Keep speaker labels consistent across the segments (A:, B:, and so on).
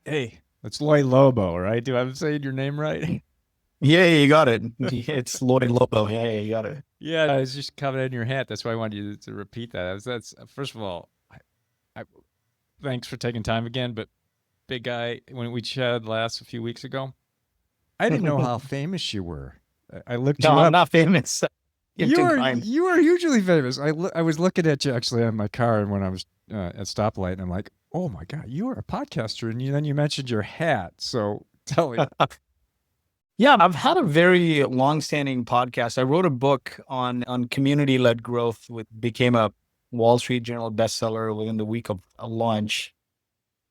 A: Hey, it's Lloyd Lobo, right? Do I saying your name right?
B: Yeah, you got it. It's Lloyd Lobo. Yeah, you got it.
A: Yeah, I was just coming in your hat. That's why I wanted you to repeat that. That's first of all, I thanks for taking time again. But big guy, when we chatted last a few weeks ago, I didn't know how famous you were. I looked
B: No,
A: you
B: I'm
A: up.
B: not famous. You're
A: You
B: too
A: are
B: kind.
A: you are hugely famous. I was looking at you actually on my car, and when I was at stoplight, and I'm like, oh my god, you are a podcaster, and then you mentioned your hat. So tell me.
B: Yeah, I've had a very long-standing podcast. I wrote a book on community-led growth, which became a Wall Street Journal bestseller within the week of a launch.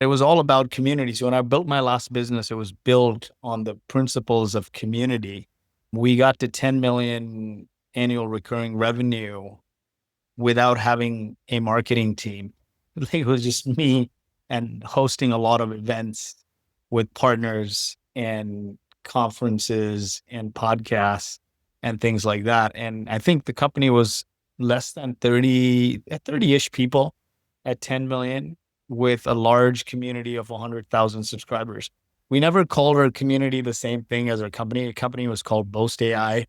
B: It was all about community. So when I built my last business, it was built on the principles of community. We got to 10 million annual recurring revenue without having a marketing team. It was just me and hosting a lot of events with partners and conferences and podcasts and things like that. And I think the company was less than 30-ish people at 10 million with a large community of 100,000 subscribers. We never called our community the same thing as our company. The company was called Boast AI,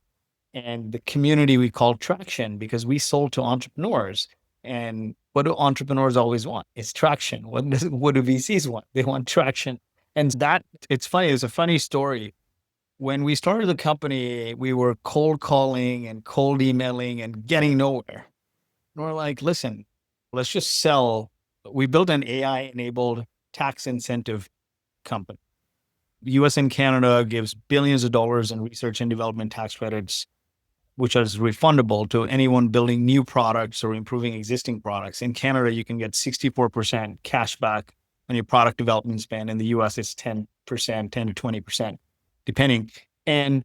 B: and the community we call traction because we sold to entrepreneurs. And what do entrepreneurs always want? It's traction. What do VCs want? They want traction. And that it's funny. It's a funny story. When we started the company, we were cold calling and cold emailing and getting nowhere. And we're like, listen, let's just sell. We built an AI enabled tax incentive company. US and Canada gives billions of dollars in research and development tax credits, which is refundable to anyone building new products or improving existing products. In Canada, you can get 64% cash back on your product development spend. In the US, it's 10%, 10 to 20%, depending. And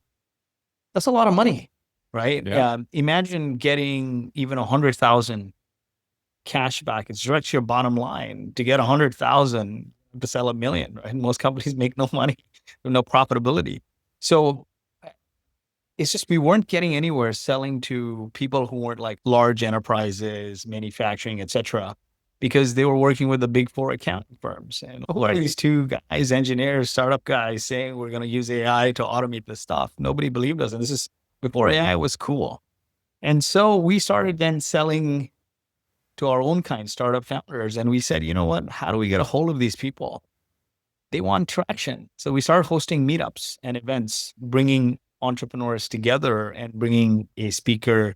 B: that's a lot of money, right?
A: Yeah.
B: Imagine getting even 100,000 cash back. It's direct to your bottom line. To get 100,000 to sell 1 million, right? Most companies make no money, no profitability. So it's just we weren't getting anywhere selling to people who weren't like large enterprises, manufacturing, etc., because they were working with the big four accounting firms. And who are these two guys, engineers, startup guys, saying we're going to use AI to automate this stuff? Nobody believed us. And this is before AI was cool. And so we started then selling to our own kind startup founders. And we said, you know what? How do we get a hold of these people? They want traction. So we started hosting meetups and events, bringing entrepreneurs together and bringing a speaker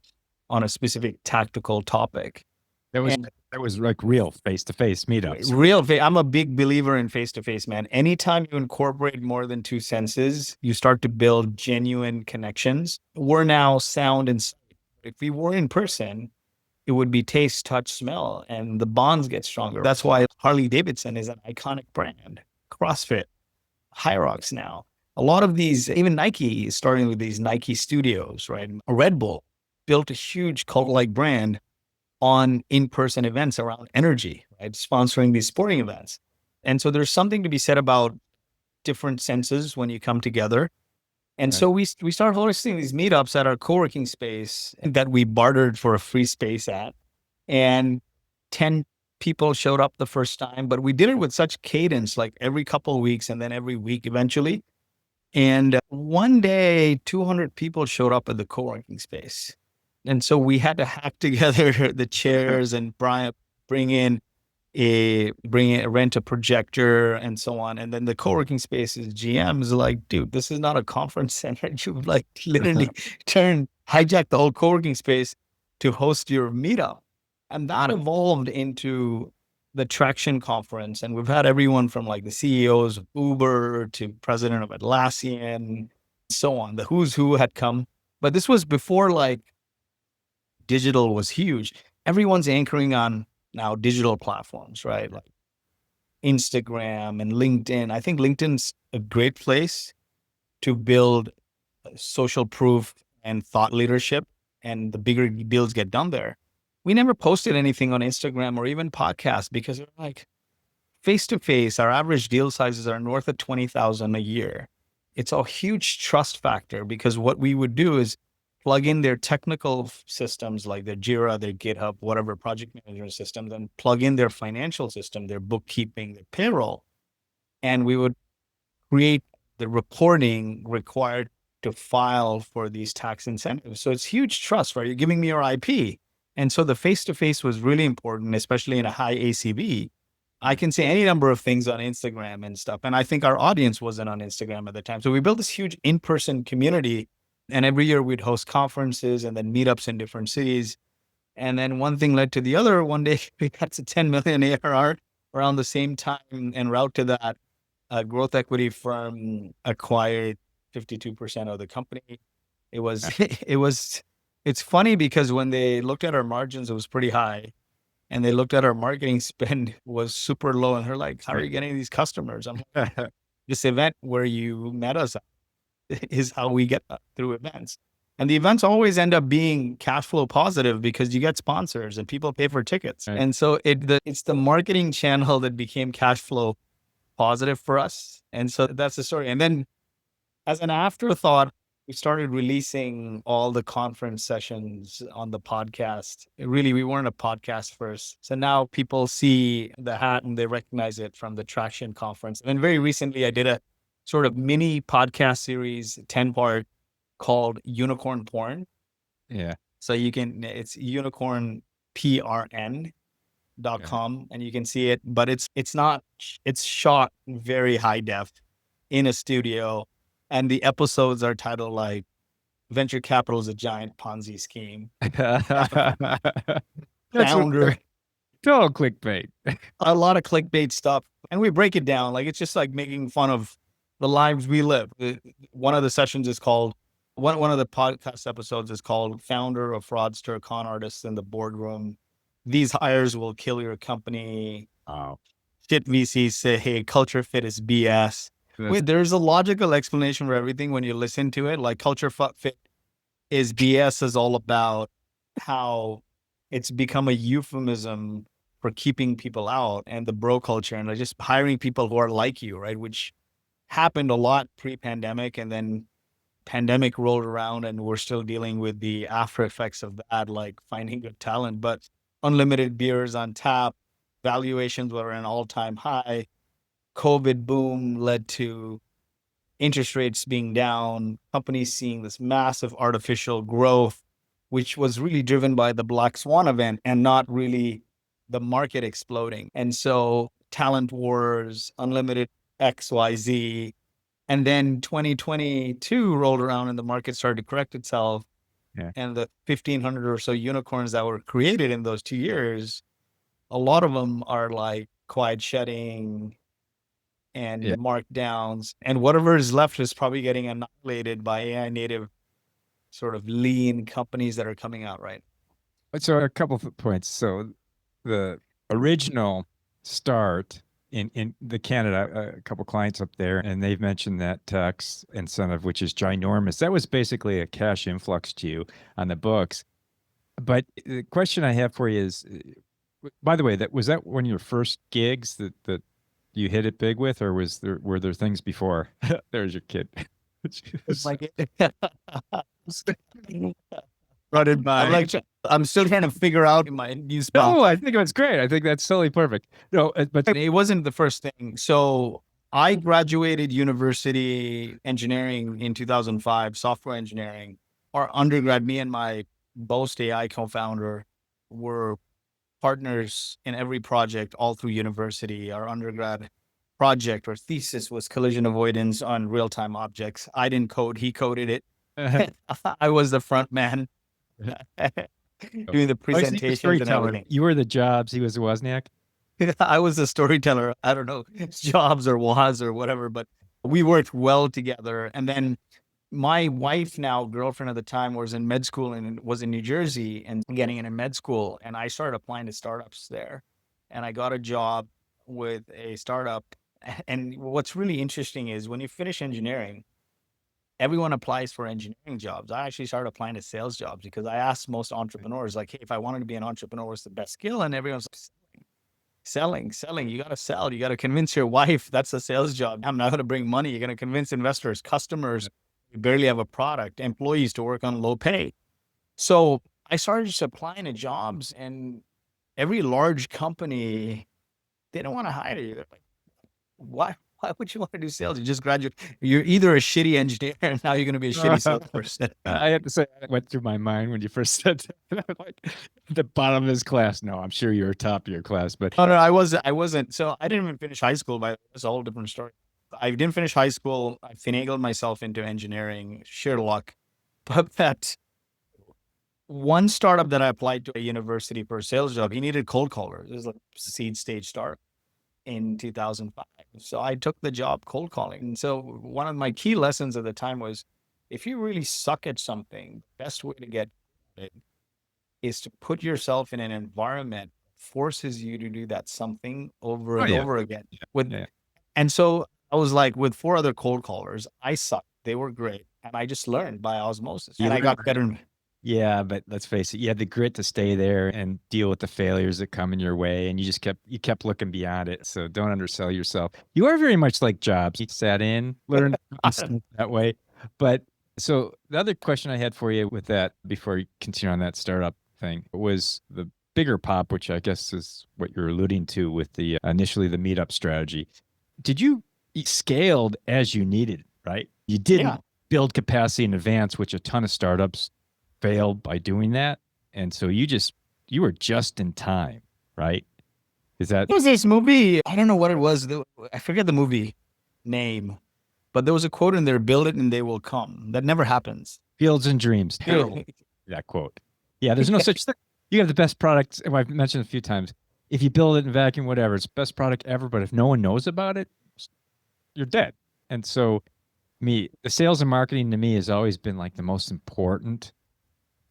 B: on a specific tactical topic.
A: That was
B: And
A: that was like real face-to-face meetups.
B: I'm a big believer in face to face, man. Anytime you incorporate more than two senses, you start to build genuine connections. We're now sound and sight. If we were in person, it would be taste, touch, smell, and the bonds get stronger. That's why Harley Davidson is an iconic brand. CrossFit, High Rocks now. A lot of these, even Nike is starting with these Nike studios, right? Red Bull built a huge cult-like brand on in-person events around energy, right? Sponsoring these sporting events. And so there's something to be said about different senses when you come together. And
A: Right.
B: so we started hosting these meetups at our co-working space that we bartered for a free space at. And 10 people showed up the first time, but we did it with such cadence, like every couple of weeks and then every week eventually. And one day, 200 people showed up at the co-working space. And so we had to hack together the chairs and rent a projector and so on. And then the co-working space's GM is like, dude, this is not a conference center. You've like literally hijacked the whole co-working space to host your meetup. And that evolved into the Traction Conference. And we've had everyone from like the CEOs of Uber to president of Atlassian, so on. The who's who had come. But this was before like digital was huge. Everyone's anchoring on now digital platforms, right? Like Instagram and LinkedIn. I think LinkedIn's a great place to build social proof and thought leadership, and the bigger deals get done there. We never posted anything on Instagram or even podcasts because we're like face to face, our average deal sizes are north of 20,000 a year. It's a huge trust factor because what we would do is plug in their technical systems like their Jira, their GitHub, whatever project management systems, and plug in their financial system, their bookkeeping, their payroll. and we would create the reporting required to file for these tax incentives. So it's huge trust, right? You're giving me your IP. And so the face-to-face was really important, especially in a high ACV. I can say any number of things on Instagram and stuff. And I think our audience wasn't on Instagram at the time. So we built this huge in-person community. And every year we'd host conferences and then meetups in different cities. And then one thing led to the other. One day we got to 10 million ARR around the same time. En route to that, a growth equity firm acquired 52% of the company. It was, it's funny because when they looked at our margins, it was pretty high. And they looked at our marketing spend was super low. And they're like, how are you getting these customers? I'm like, this event where you met us is how we get through events. And the events always end up being cash flow positive because you get sponsors and people pay for tickets.
A: Right.
B: And so it's the marketing channel that became cash flow positive for us. And so that's the story. And then as an afterthought, we started releasing all the conference sessions on the podcast. Really, we weren't a podcast first. So now people see the hat and they recognize it from the Traction conference. And very recently, I did a sort of mini podcast series, 10-part, called Unicorn Porn.
A: Yeah.
B: So it's unicornprn.com and you can see it, but it's shot very high def in a studio. And the episodes are titled like Venture Capital is a Giant Ponzi Scheme. Founder.
A: Total clickbait.
B: A lot of clickbait stuff. And we break it down. Like, it's just like making fun of the lives we live. One of the sessions is called, one of the podcast episodes is called Founder of Fraudster Con Artists in the Boardroom. These hires will kill your company.
A: Wow.
B: Shit VCs say, hey, culture fit is BS. Wait, there's a logical explanation for everything when you listen to it. Like, culture fit is BS is all about how it's become a euphemism for keeping people out, and the bro culture and like just hiring people who are like you, right? Which happened a lot pre-pandemic, and then pandemic rolled around and we're still dealing with the after effects of that, like finding good talent. But unlimited beers on tap, valuations were an all-time high. COVID boom led to interest rates being down, companies seeing this massive artificial growth, which was really driven by the Black Swan event and not really the market exploding. And so talent wars, unlimited XYZ, and then 2022 rolled around and the market started to correct itself.
A: Yeah.
B: And the 1,500 or so unicorns that were created in those 2 years, a lot of them are like quiet shedding and markdowns, and whatever is left is probably getting annihilated by AI native sort of lean companies that are coming out, right?
A: So a couple of points. So the original start in the Canada, a couple clients up there, and they've mentioned that tax incentive, which is ginormous. That was basically a cash influx to you on the books. But the question I have for you is, by the way, was that one of your first gigs that you hit it big with, or were there things before? There's your kid.
B: It's like running by. I'm still trying to figure out my new spot.
A: No, I think that's great. I think that's totally perfect. No, but
B: it wasn't the first thing. So I graduated university engineering in 2005, software engineering. Our undergrad, me and my Boast AI co-founder were partners in every project all through university. Our undergrad project or thesis was collision avoidance on real-time objects. I didn't code, he coded it. I was the front man doing the presentations and everything.
A: You were the Jobs, he was the Wozniak.
B: I was the storyteller. I don't know, Jobs or Woz or whatever, but we worked well together. And then my wife, now girlfriend at the time, was in med school and was in New Jersey and getting into med school. And I started applying to startups there. And I got a job with a startup. And what's really interesting is when you finish engineering, everyone applies for engineering jobs. I actually started applying to sales jobs because I asked most entrepreneurs, like, hey, if I wanted to be an entrepreneur, what's the best skill? And everyone's like, selling. You got to sell. You got to convince your wife. That's a sales job. I'm not going to bring money. You're going to convince investors, customers. You barely have a product, employees to work on low pay. So I started just applying to jobs, and every large company, they don't want to hire you. They're like, Why would you want to do sales? You just graduate. You're either a shitty engineer and now you're going to be a shitty salesperson.
A: I have to say, that went through my mind when you first said that. I was like, the bottom of his class. No, I'm sure you're top of your class, but
B: No, I wasn't. So I didn't even finish high school, but it's a whole different story. I didn't finish high school. I finagled myself into engineering, sheer luck. But that one startup that I applied to a university for a sales job, he needed cold callers. It was like seed stage startup in 2005. So I took the job cold calling. And so one of my key lessons at the time was, if you really suck at something, the best way to get it is to put yourself in an environment that forces you to do that something over
A: oh
B: and
A: yeah,
B: over again. With
A: yeah.
B: And so I was like, with 4 other cold callers, I sucked. They were great. And I just learned by osmosis.
A: You
B: And I
A: learn
B: got better.
A: Yeah, but let's face it, you had the grit to stay there and deal with the failures that come in your way, and you kept looking beyond it. So don't undersell yourself. You are very much like Jobs. He sat in, learned that way. But so the other question I had for you with that before you continue on that startup thing was the bigger pop, which I guess is what you're alluding to with the initially the meetup strategy. Did you scaled as you needed, right? You
B: Yeah.
A: didn't build capacity in advance, which a ton of startups failed by doing that. And so you were just in time, right? Is that
B: There was this movie. I don't know what it was. I forget the movie name, but there was a quote in there: "Build it and they will come." That never happens.
A: Fields and Dreams? Terrible. That quote. Yeah, there's no such thing. You have the best product. And I've mentioned a few times. If you build it in vacuum, whatever, it's the best product ever. But if no one knows about it, you're dead. And so, the sales and marketing to me has always been like the most important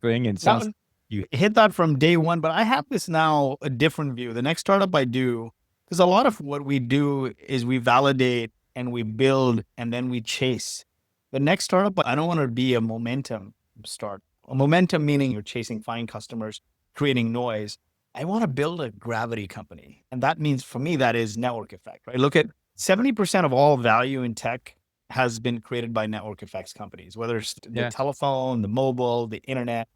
A: thing. And
B: Now,
A: sounds you
B: hit that from day one, but I have this now a different view. The next startup I do, because a lot of what we do is we validate and we build and then we chase. The next startup, I don't want to be a momentum start. A momentum meaning you're chasing fine customers, creating noise. I want to build a gravity company. And that means for me, that is network effect, right? Look at 70% of all value in tech has been created by network effects companies, whether it's the
A: yeah.
B: telephone, the mobile, the internet,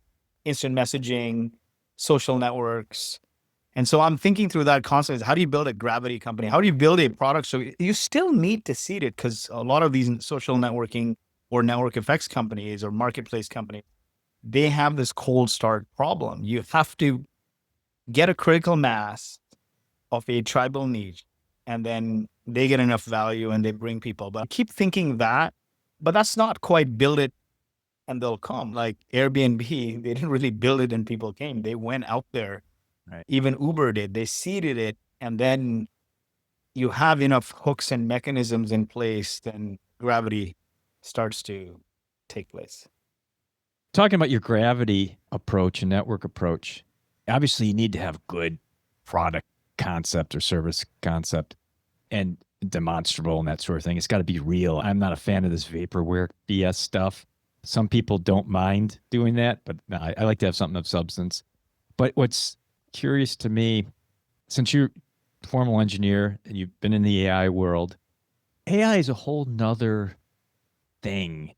B: instant messaging, social networks. And so I'm thinking through that constantly. How do you build a gravity company? How do you build a product? So you still need to seed it, because a lot of these social networking or network effects companies or marketplace companies, they have this cold start problem. You have to get a critical mass of a tribal niche, and then they get enough value and they bring people. But I keep thinking that, but that's not quite build it and they'll come. Like Airbnb, they didn't really build it and people came. They went out there.
A: Right.
B: Even Uber did. They seeded it, and then you have enough hooks and mechanisms in place, then gravity starts to take place.
A: Talking about your gravity approach and network approach, obviously you need to have good product concept or service concept and demonstrable and that sort of thing. It's got to be real. I'm not a fan of this vaporware BS stuff. Some people don't mind doing that, but no, I like to have something of substance. But what's curious to me, since you're a formal engineer and you've been in the AI world, AI is a whole nother thing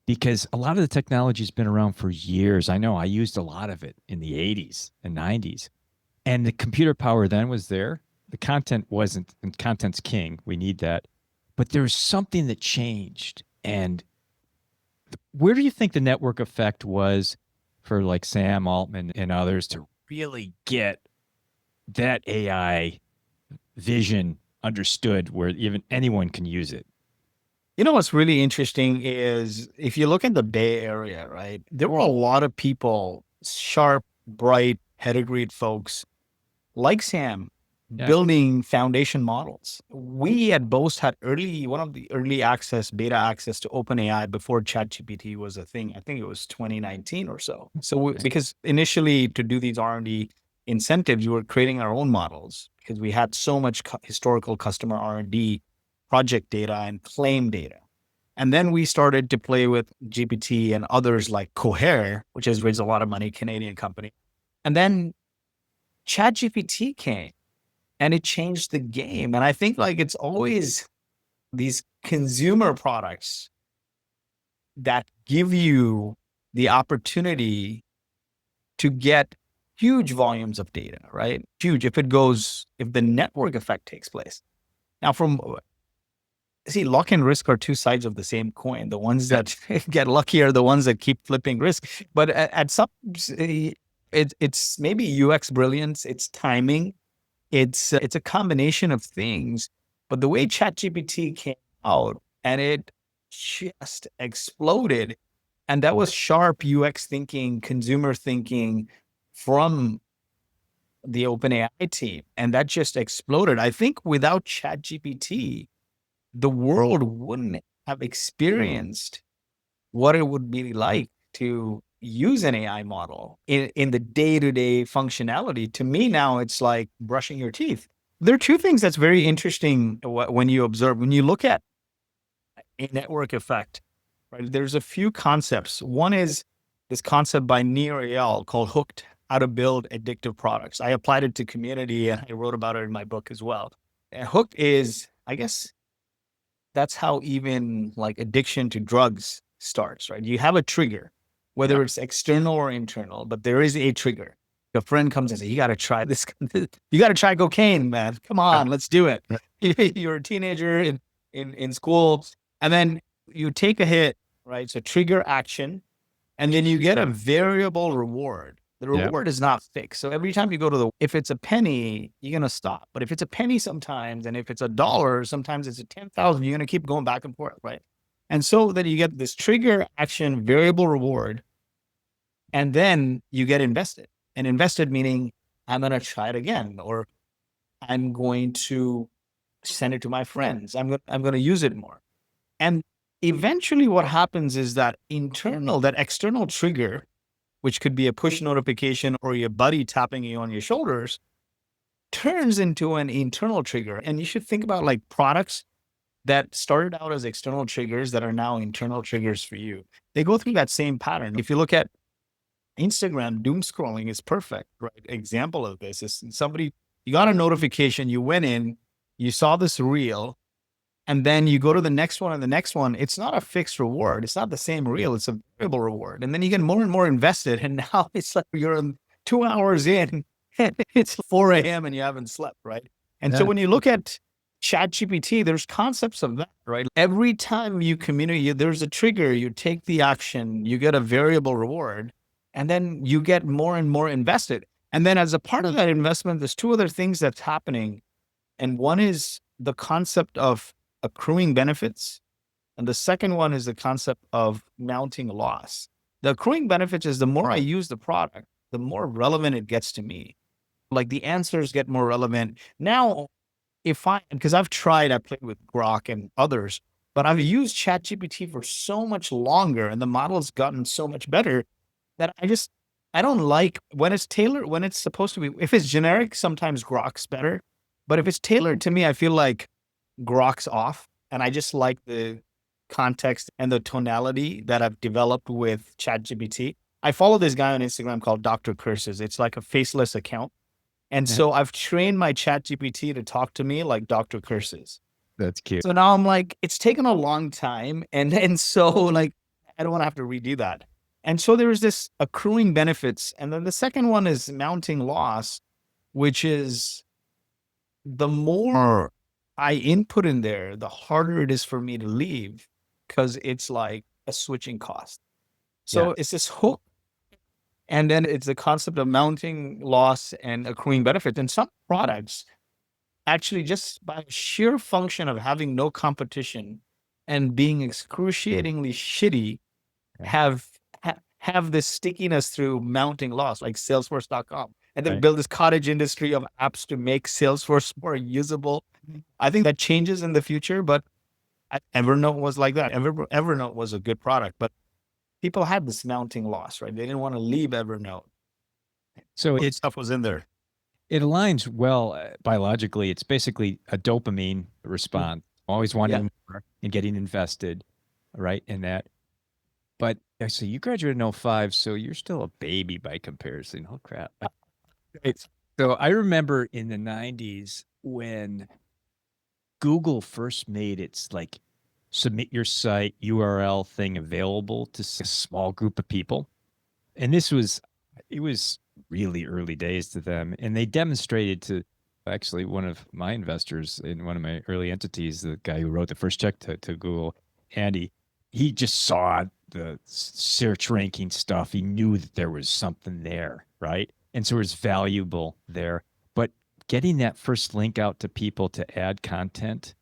A: because a lot of the technology's been around for years. I know I used a lot of it in the 80s and 90s. And the computer power then was there. The content wasn't, and content's king. We need that. But there's something that changed. And where do you think the network effect was for like Sam Altman and others to really get that AI vision understood where even anyone can use it?
B: You know, what's really interesting is if you look at the Bay Area, right, there were a lot of people, sharp, bright, pedigreed folks like Sam,
A: Yeah.
B: building foundation models. We at Boast had one of the early access, beta access to OpenAI before ChatGPT was a thing. I think it was 2019 or so. So because initially to do these R&D incentives, we were creating our own models because we had so much historical customer R&D project data and claim data. And then we started to play with GPT and others like Cohere, which has raised a lot of money, Canadian company. And then ChatGPT came and it changed the game. And I think like it's always these consumer products that give you the opportunity to get huge volumes of data, right? Huge if the network effect takes place. Now, from see, luck and risk are two sides of the same coin. The ones that get lucky are the ones that keep flipping risk. But at some, it's maybe UX brilliance, it's timing, it's a combination of things. But the way ChatGPT came out and it just exploded, and that was sharp UX thinking, consumer thinking from the OpenAI team, and that just exploded. I think without ChatGPT, the world wouldn't have experienced what it would be like to use an AI model in the day-to-day functionality. To me now, it's like brushing your teeth. There are two things that's very interesting when you observe, when you look at a network effect, right? There's a few concepts. One is this concept by Nir Eyal called hooked, how to build addictive products. I applied it to community and I wrote about it in my book as well. And hooked is, I guess, that's how even like addiction to drugs starts, right? You have a trigger, whether it's external or internal, but there is a trigger. A friend comes and says, you got to try this. You got to try cocaine, man. Come on, let's do it. You're a teenager in school, and then you take a hit, right? So trigger action, and then you get a variable reward. The reward is not fixed. So every time you go to if it's a penny, you're going to stop. But if it's a penny sometimes, and if it's $1, sometimes it's a 10,000, you're going to keep going back and forth, right? And so then you get this trigger action variable reward, and then you get invested. And invested meaning I'm going to try it again, or I'm going to send it to my friends. I'm going to use it more. And eventually what happens is that external trigger, which could be a push notification or your buddy tapping you on your shoulders, turns into an internal trigger. And you should think about like products that started out as external triggers that are now internal triggers for you. They go through that same pattern. If you look at Instagram, doom scrolling is perfect, right? Example of this is you got a notification, you went in, you saw this reel, and then you go to the next one and the next one. It's not a fixed reward. It's not the same reel. It's a variable reward. And then you get more and more invested. And now it's like you're 2 hours in, and it's 4 a.m. and you haven't slept, right? And so when you look at ChatGPT, there's concepts of that, right? Every time you communicate, there's a trigger, you take the action, you get a variable reward, and then you get more and more invested. And then as a part of that investment, there's two other things that's happening. And one is the concept of accruing benefits. And the second one is the concept of mounting loss. The accruing benefits is the more I use the product, the more relevant it gets to me. Like the answers get more relevant. Now, because I played with Grok and others, but I've used ChatGPT for so much longer and the model's gotten so much better that I don't like when it's tailored, when it's supposed to be. If it's generic, sometimes Grok's better. But if it's tailored to me, I feel like Grok's off. And I just like the context and the tonality that I've developed with ChatGPT. I follow this guy on Instagram called Dr. Curses. It's like a faceless account. And so I've trained my ChatGPT to talk to me like Dr. Curses.
A: That's cute.
B: So now I'm like, it's taken a long time. And so like, I don't want to have to redo that. And so there's this accruing benefits. And then the second one is mounting loss, which is the more I input in there, the harder it is for me to leave because it's like a switching cost. So it's this hook. And then it's the concept of mounting loss and accruing benefits. And some products actually just by sheer function of having no competition and being excruciatingly shitty have this stickiness through mounting loss, like Salesforce.com. And then build this cottage industry of apps to make Salesforce more usable. I think that changes in the future, but Evernote was like that. Evernote was a good product, but people had this mounting loss, right? They didn't want to leave Evernote.
A: So
B: stuff was in there.
A: It aligns well biologically. It's basically a dopamine response, always wanting more and getting invested, right, in that. But so you graduated in 05, so you're still a baby by comparison. Oh, crap. So I remember in the 90s when Google first made its like submit your site URL thing available to a small group of people. And it was really early days to them. And they demonstrated to Actually, one of my investors in one of my early entities, the guy who wrote the first check to Google, Andy, he just saw the search ranking stuff. He knew that there was something there, right? And so it was valuable there. But getting that first link out to people to add content,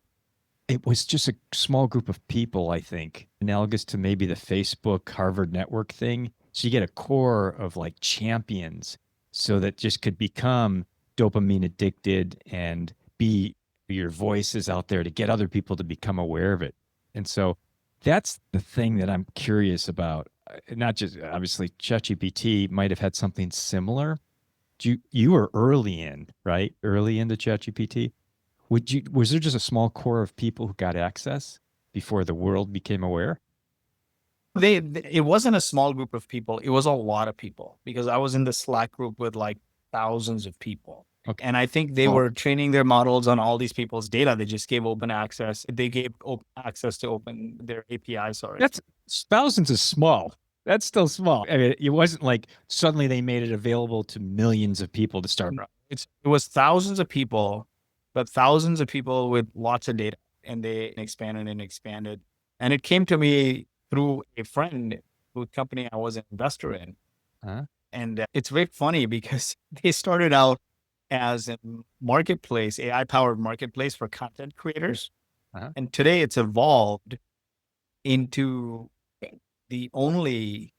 A: it was just a small group of people, I think, analogous to maybe the Facebook Harvard network thing. So you get a core of like champions so that just could become dopamine addicted and be your voice is out there to get other people to become aware of it. And so that's the thing that I'm curious about. Not just obviously ChatGPT might have had something similar. You were early in, right? Early into ChatGPT. Was there just a small core of people who got access before the world became aware?
B: It wasn't a small group of people. It was a lot of people because I was in the Slack group with like thousands of people.
A: Okay.
B: And I think they were training their models on all these people's data. They just gave open access. They gave access to open their API. Sorry.
A: That's thousands is small. That's still small. I mean, it wasn't like suddenly they made it available to millions of people to start.
B: It was thousands of people, but thousands of people with lots of data, and they expanded and expanded. And it came to me through a friend whose company I was an investor in.
A: Huh?
B: And it's very funny because they started out as a marketplace, AI powered marketplace for content creators.
A: Uh-huh.
B: And today it's evolved into the only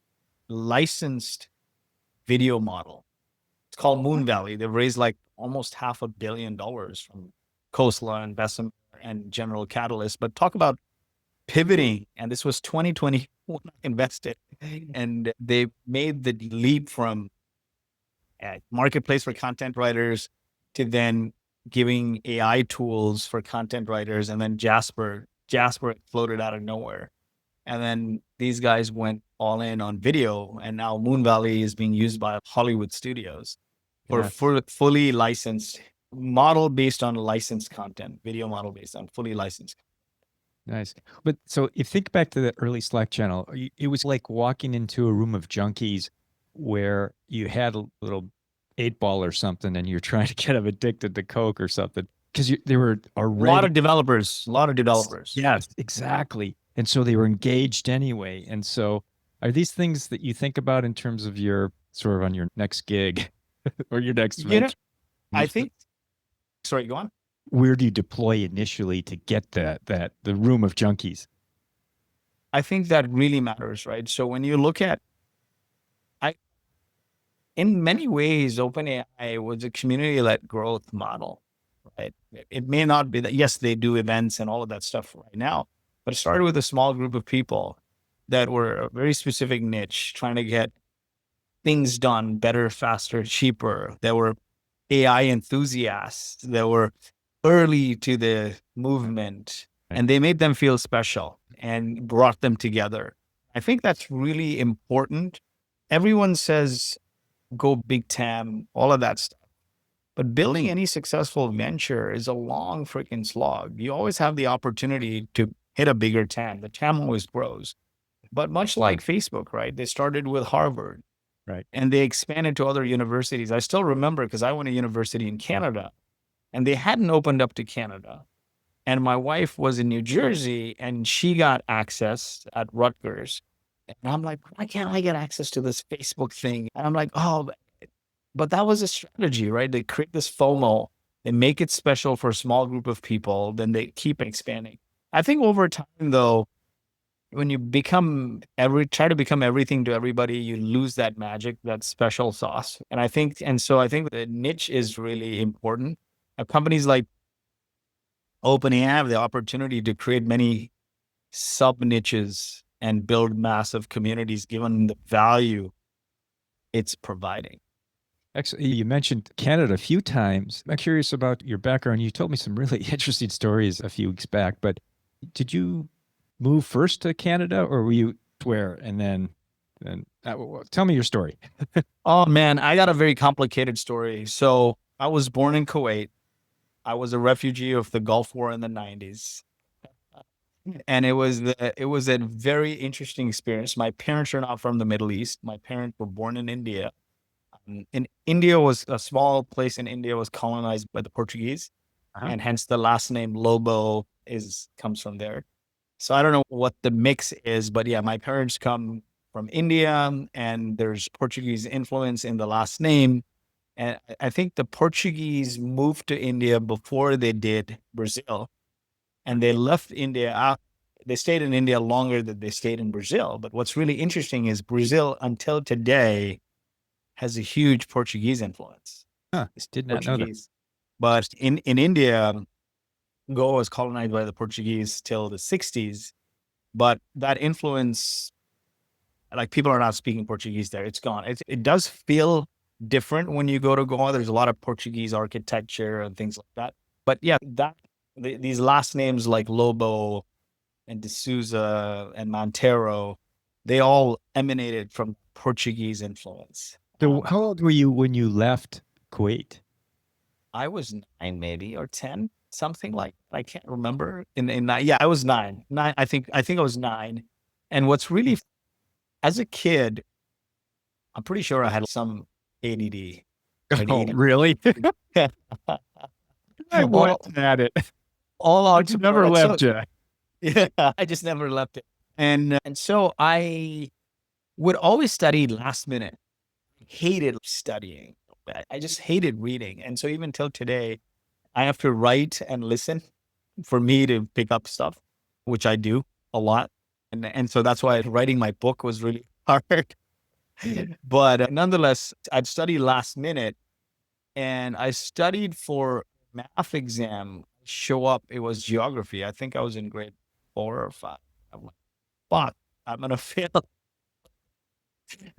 B: licensed video model. It's called Moon Valley. They've raised like almost $500 million from Khosla and Bessemer and General Catalyst. But talk about pivoting. And this was 2020 when I invested. And they made the leap from marketplace for content writers to then giving AI tools for content writers. And then Jasper floated out of nowhere. And then these guys went all in on video. And now Moon Valley is being used by Hollywood studios for fully licensed model based on licensed content, video model based on fully licensed.
A: Nice. But so if think back to the early Slack channel, it was like walking into a room of junkies where you had a little 8-ball or something and you're trying to get them addicted to Coke or something because they were already
B: a lot of developers.
A: Yes, exactly. And so they were engaged anyway. And so are these things that you think about in terms of your sort of on your next gig or your next venture?
B: I think, sorry, go on.
A: Where do you deploy initially to get the room of junkies?
B: I think that really matters, right? So when you look at, in many ways, OpenAI was a community-led growth model, right? It may not be that, yes, they do events and all of that stuff right now, but it started with a small group of people that were a very specific niche, trying to get things done better, faster, cheaper. There were AI enthusiasts that were early to the movement, and they made them feel special and brought them together. I think that's really important. Everyone says, go big TAM, all of that stuff. But building any successful venture is a long freaking slog. You always have the opportunity to hit a bigger TAM. The TAM always grows. But much like Facebook, right? They started with Harvard.
A: Right.
B: And they expanded to other universities. I still remember because I went to university in Canada and they hadn't opened up to Canada. And my wife was in New Jersey and she got access at Rutgers. And I'm like, why can't I get access to this Facebook thing? And I'm like, oh, but that was a strategy, right? They create this FOMO, they make it special for a small group of people, then they keep expanding. I think over time, though, when you try to become everything to everybody, you lose that magic, that special sauce. And I think the niche is really important. Companies like OpenAI have the opportunity to create many sub niches and build massive communities given the value it's providing.
A: Actually, you mentioned Canada a few times. I'm curious about your background. You told me some really interesting stories a few weeks back, but did you move first to Canada or were you where and then tell me your story.
B: Oh man, I got a very complicated story. So I was born in Kuwait. I was a refugee of the Gulf War in the 90s. And it was a very interesting experience. My parents are not from the Middle East. My parents were born in India. in India was a small place in India was colonized by the Portuguese,
A: Uh-huh.
B: and hence the last name Lobo comes from there. So I don't know what the mix is, but yeah, my parents come from India and there's Portuguese influence in the last name. And I think the Portuguese moved to India before they did Brazil, and they left India out. They stayed in India longer than they stayed in Brazil. But what's really interesting is Brazil until today has a huge Portuguese influence.
A: Huh.
B: It's
A: Did not know that.
B: Portuguese. But in India, Goa was colonized by the Portuguese till the 60s. But that influence, like people are not speaking Portuguese there. It's gone. It does feel different when you go to Goa. There's a lot of Portuguese architecture and things like that. But yeah, these last names like Lobo and D'Souza and Montero, they all emanated from Portuguese influence.
A: So how old were you when you left Kuwait?
B: I was 9 maybe or 10, something like I can't remember. In nine, yeah, I was 9. 9, I think I was 9. And what's really as a kid, I'm pretty sure I had some ADD. Like
A: Oh,
B: ADD.
A: really? I
B: all,
A: went at it.
B: all out
A: It's never
B: tomorrow. So,
A: left you.
B: yeah, I just never left it. And so I would always study last minute. Hated studying. I just hated reading. And so even till today, I have to write and listen for me to pick up stuff, which I do a lot. And so that's why writing my book was really hard. But nonetheless, I'd study last minute and I studied for math exam. Show up, it was geography. I think I was in grade 4 or 5. I'm like, fuck, I'm gonna fail.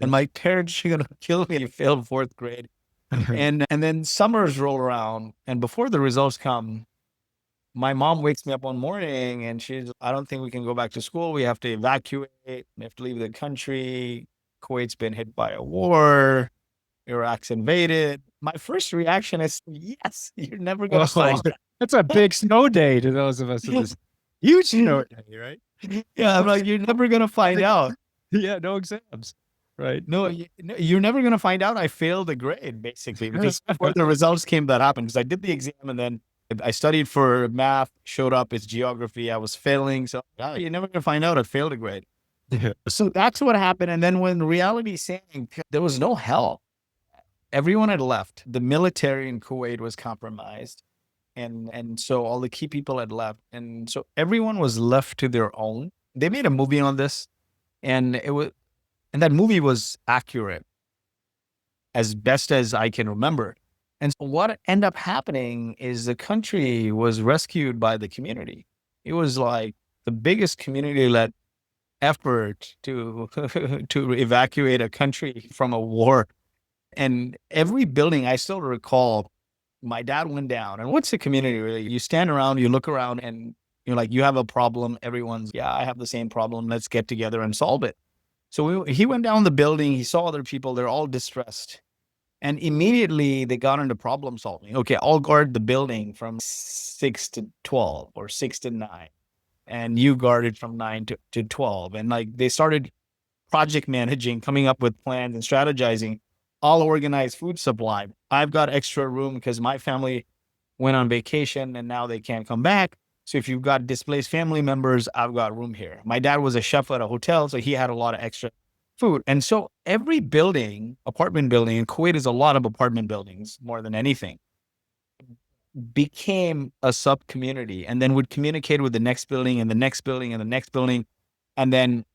B: And my parents are gonna kill me. You failed fourth grade. And then summers roll around, and before the results come, my mom wakes me up one morning and she's, I don't think we can go back to school. We have to evacuate. We have to leave the country. Kuwait's been hit by a war. Iraq's invaded. My first reaction is, yes, you're never gonna
A: Whoa,
B: find
A: that's a big snow day to those of us in this huge snow day, right?
B: Yeah, I'm like, you're never gonna find out.
A: Yeah, no exams, right?
B: No, you're never gonna find out I failed the grade, basically, because before the results came, that happened. Because I did the exam and then I studied for math, showed up, it's geography. I was failing. So you're never gonna find out I failed a grade.
A: Yeah.
B: So that's what happened. And then when reality sank, there was no help. Everyone had left. The military in Kuwait was compromised. And so all the key people had left. And so everyone was left to their own. They made a movie on this, and that movie was accurate as best as I can remember. And so what ended up happening is the country was rescued by the community. It was like the biggest community-led effort to to evacuate a country from a war. And every building, I still recall, my dad went down. And what's the community really? You stand around, you look around, and you're like, you have a problem. Everyone's, yeah, I have the same problem. Let's get together and solve it. So he went down the building. He saw other people. They're all distressed. And immediately they got into problem solving. Okay, I'll guard the building from 6 to 12 or 6 to 9. And you guarded from 9 to 12. And like they started project managing, coming up with plans and strategizing. I'll organize food supply. I've got extra room because my family went on vacation and now they can't come back. So if you've got displaced family members, I've got room here. My dad was a chef at a hotel, so he had a lot of extra food. And so every building, apartment building, in Kuwait is a lot of apartment buildings more than anything, became a sub community and then would communicate with the next building and the next building and the next building. And then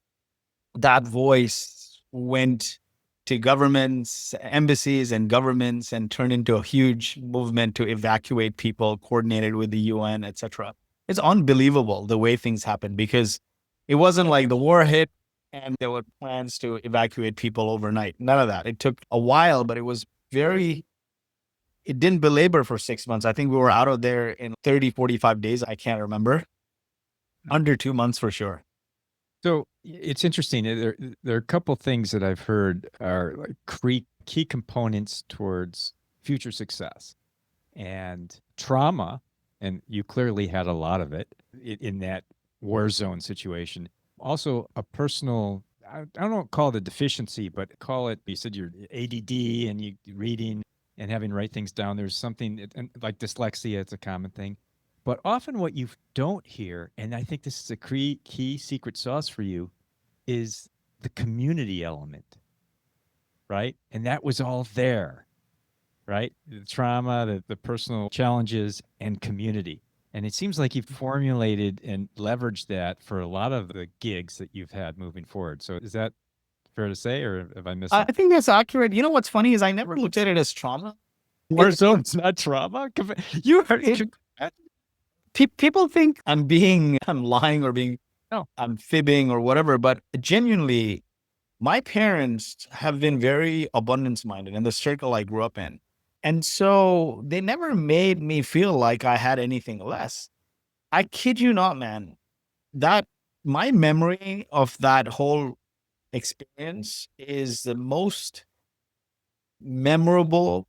B: that voice went to governments, embassies and governments, and turned into a huge movement to evacuate people, coordinated with the UN, etc. It's unbelievable the way things happened, because it wasn't like the war hit and there were plans to evacuate people overnight. None of that. It took a while, but it didn't belabor for 6 months. I think we were out of there in 30, 45 days. I can't remember. Under 2 months for sure.
A: So it's interesting. There are a couple things that I've heard are like key components towards future success, and trauma. And you clearly had a lot of it in that war zone situation. Also, a personal, I don't call it a deficiency, but call it, you said you're ADD and you reading and having to write things down. There's something like dyslexia, it's a common thing. But often what you don't hear, and I think this is a key secret sauce for you, is the community element, right? And that was all there, right? The trauma, the personal challenges, and community. And it seems like you've formulated and leveraged that for a lot of the gigs that you've had moving forward. So is that fair to say, or have I missed
B: I
A: something?
B: think that's accurate. You know what's funny is I never looked at it as trauma.
A: Or so it's not trauma? You heard
B: It,
A: it.
B: people think I'm lying or
A: No.
B: I'm fibbing or whatever, but genuinely, my parents have been very abundance minded in the circle I grew up in. And so they never made me feel like I had anything less. I kid you not, man. That my memory of that whole experience is the most memorable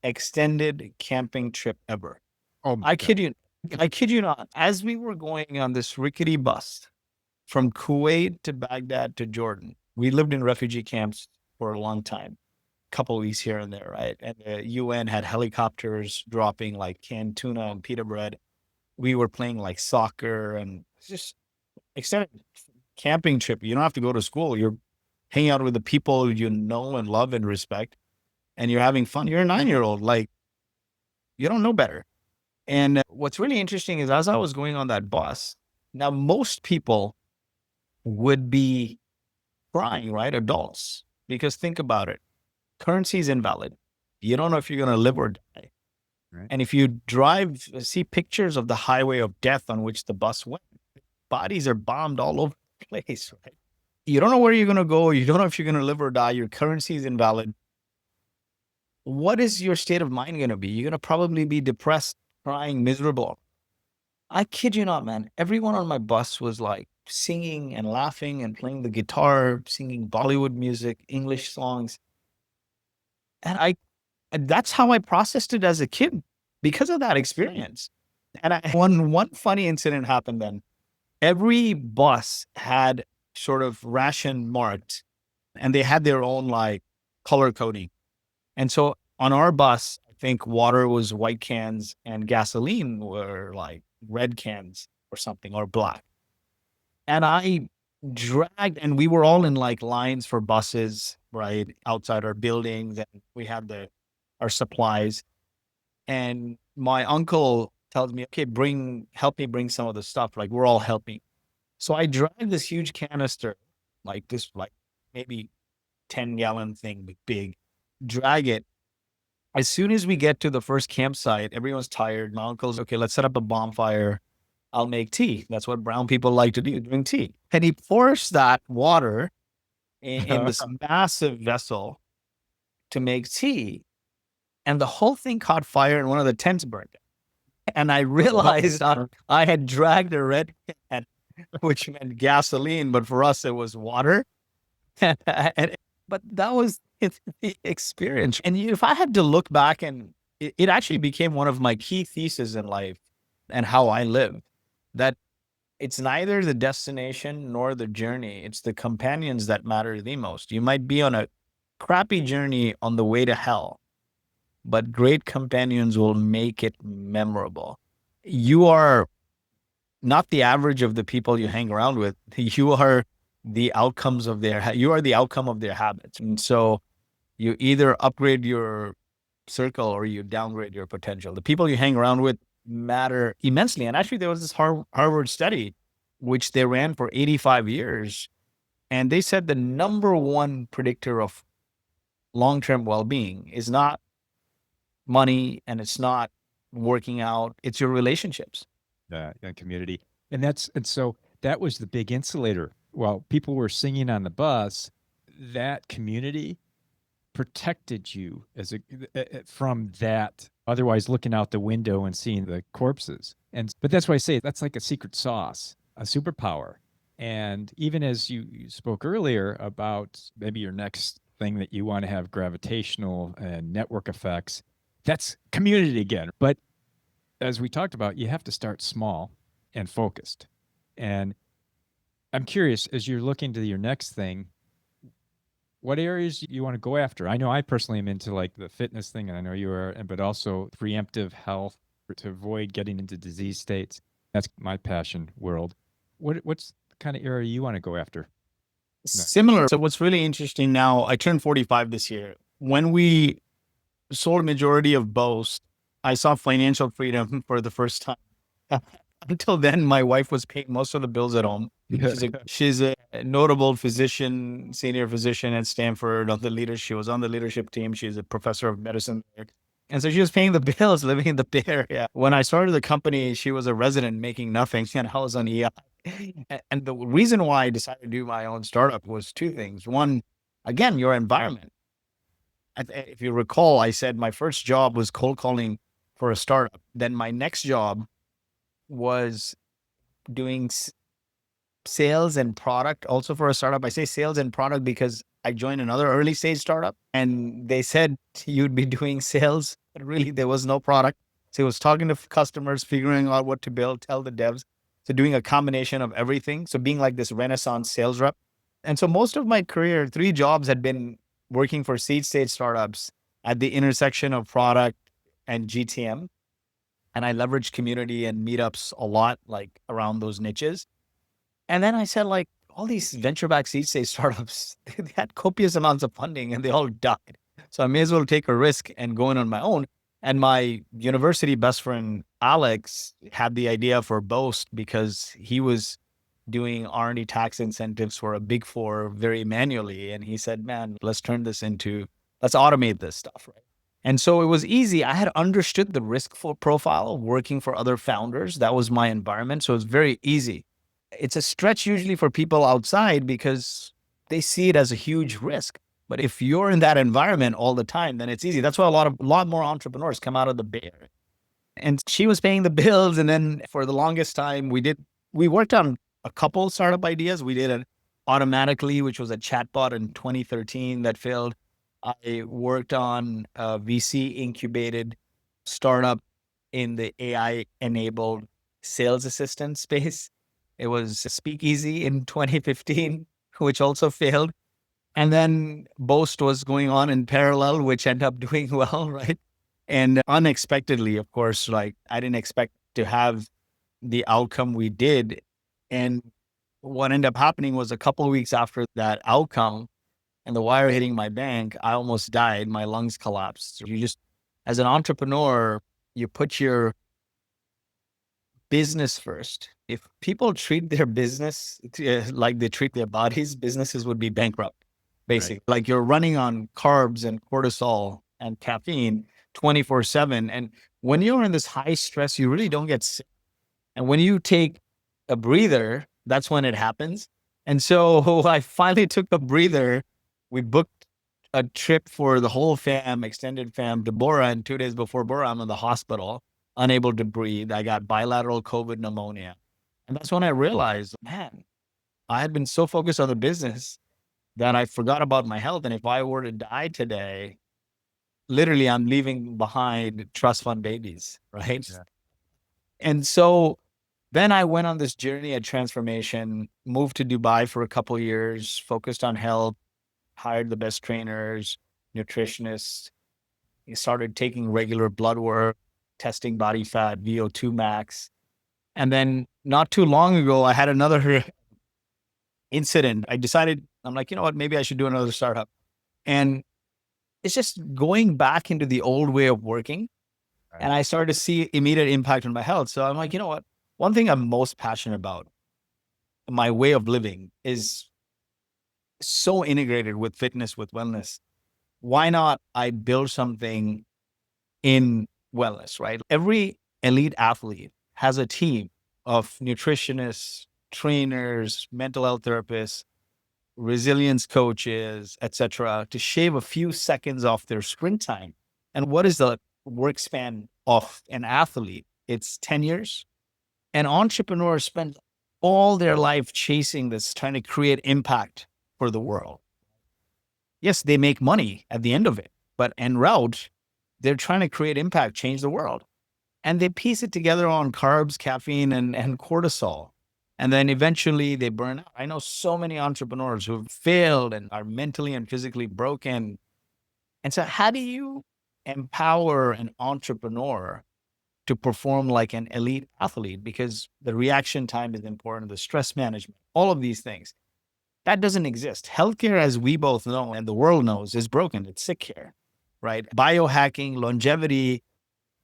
B: extended camping trip ever.
A: Oh my
B: I
A: God.
B: kid you not. As we were going on this rickety bus from Kuwait to Baghdad to Jordan, we lived in refugee camps for a long time, couple weeks here and there, right? And the UN had helicopters dropping like canned tuna and pita bread. We were playing like soccer and it's just extended camping trip. You don't have to go to school. You're hanging out with the people you know and love and respect, and you're having fun. You're a 9-year-old, like you don't know better. And what's really interesting is as I was going on that bus, now most people would be crying, right? Adults, because think about it. Currency is invalid. You don't know if you're going to live or die.
A: Right.
B: And if you see pictures of the highway of death on which the bus went, bodies are bombed all over the place, right? You don't know where you're going to go. You don't know if you're going to live or die. Your currency is invalid. What is your state of mind going to be? You're going to probably be depressed, crying, miserable. I kid you not, man. Everyone on my bus was like singing and laughing and playing the guitar, singing Bollywood music, English songs. And that's how I processed it as a kid because of that experience. And one funny incident happened then. Every bus had sort of ration marked and they had their own like color coding. And so on our bus, I think water was white cans and gasoline were like red cans or something or black. And I dragged, and we were all in like lines for buses, right? Outside our buildings. And we had our supplies. And my uncle tells me, okay, help me bring some of the stuff. Like we're all helping. So I drive this huge canister, like maybe 10-gallon thing, big, drag it. As soon as we get to the first campsite, everyone's tired. My uncle's, okay, let's set up a bonfire. I'll make tea. That's what brown people like to do, drink tea. And he pours that water in this massive vessel to make tea. And the whole thing caught fire and one of the tents burned. And I realized I had dragged a red can, which meant gasoline, but for us, it was water. But that was the experience. And if I had to look back, and it actually became one of my key theses in life and how I live, that it's neither the destination nor the journey. It's the companions that matter the most. You might be on a crappy journey on the way to hell, but great companions will make it memorable. You are not the average of the people you hang around with. You are the outcome of their habits. And so you either upgrade your circle or you downgrade your potential. The people you hang around with matter immensely. And actually there was this Harvard study, which they ran for 85 years. And they said the number one predictor of long-term well-being is not money and it's not working out. It's your relationships.
A: And community. And so that was the big insulator. While people were singing on the bus, that community protected you from that, otherwise looking out the window and seeing the corpses. But that's why I say that's like a secret sauce, a superpower. And even as you spoke earlier about maybe your next thing that you want to have gravitational and network effects, that's community again. But as we talked about, you have to start small and focused. And I'm curious, as you're looking to your next thing, what areas you want to go after? I know I personally am into like the fitness thing, and I know you are, but also preemptive health to avoid getting into disease states. That's my passion world. What's the kind of area you want to go after?
B: Similar. So what's really interesting now, I turned 45 this year. When we sold a majority of Boast, I saw financial freedom for the first time. Until then, my wife was paying most of the bills at home. She's a notable physician, senior physician at Stanford on the leadership. She was on the leadership team. She's a professor of medicine there. And so she was paying the bills, living in the Bay Area. When I started the company, she was a resident making nothing. And I was on EI. And the reason why I decided to do my own startup was two things. One, again, your environment. If you recall, I said my first job was cold calling for a startup. Then my next job was doing sales and product also for a startup. I say sales and product because I joined another early stage startup and they said you'd be doing sales, but really there was no product. So it was talking to customers, figuring out what to build, tell the devs. So doing a combination of everything. So being like this Renaissance sales rep. And so most of my career, 3 jobs had been working for seed stage startups at the intersection of product and GTM. And I leveraged community and meetups a lot, like around those niches. And then I said, like, all these venture-backed seed stage startups, they had copious amounts of funding and they all died. So I may as well take a risk and go in on my own. And my university best friend, Alex, had the idea for Boast because he was doing R&D tax incentives for a big 4 very manually. And he said, man, let's automate this stuff, right? And so it was easy. I had understood the risk profile working for other founders. That was my environment. So it's very easy. It's a stretch usually for people outside because they see it as a huge risk. But if you're in that environment all the time, then it's easy. That's why a lot more entrepreneurs come out of the Bay Area. And she was paying the bills. And then for the longest time, we worked on a couple startup ideas. We did an Automatically, which was a chatbot in 2013 that failed. I worked on a VC incubated startup in the AI enabled sales assistant space. It was a Speakeasy in 2015, which also failed. And then Boast was going on in parallel, which ended up doing well, right? And unexpectedly, of course, like I didn't expect to have the outcome we did. And what ended up happening was a couple of weeks after that outcome and the wire hitting my bank, I almost died. My lungs collapsed. As an entrepreneur, you put your business first. If people treat their business like they treat their bodies, businesses would be bankrupt, basically. Right. Like you're running on carbs and cortisol and caffeine 24/7. And when you're in this high stress, you really don't get sick. And when you take a breather, that's when it happens. And so I finally took a breather. We booked a trip for the whole fam, extended fam, to Bora. And 2 days before Bora, I'm in the hospital, unable to breathe. I got bilateral COVID pneumonia. And that's when I realized, man, I had been so focused on the business that I forgot about my health. And if I were to die today, literally I'm leaving behind trust fund babies, right? Yeah. And so then I went on this journey of transformation, moved to Dubai for a couple of years, focused on health, hired the best trainers, nutritionists, started taking regular blood work, testing body fat, VO2 max. And then not too long ago, I had another incident. I decided, I'm like, you know what, maybe I should do another startup. And it's just going back into the old way of working. Right. And I started to see immediate impact on my health. So I'm like, you know what, one thing I'm most passionate about, my way of living, is so integrated with fitness, with wellness. Why not I build something in wellness, right? Every elite athlete has a team of nutritionists, trainers, mental health therapists, resilience coaches, etc., to shave a few seconds off their sprint time. And what is the work span of an athlete? It's 10 years. And entrepreneurs spend all their life chasing this, trying to create impact for the world. Yes, they make money at the end of it, but en route, they're trying to create impact, change the world. And they piece it together on carbs, caffeine, and cortisol. And then eventually they burn out. I know so many entrepreneurs who've failed and are mentally and physically broken. And so how do you empower an entrepreneur to perform like an elite athlete? Because the reaction time is important, the stress management, all of these things. That doesn't exist. Healthcare, as we both know and the world knows, is broken. It's sick here, right? Biohacking, longevity,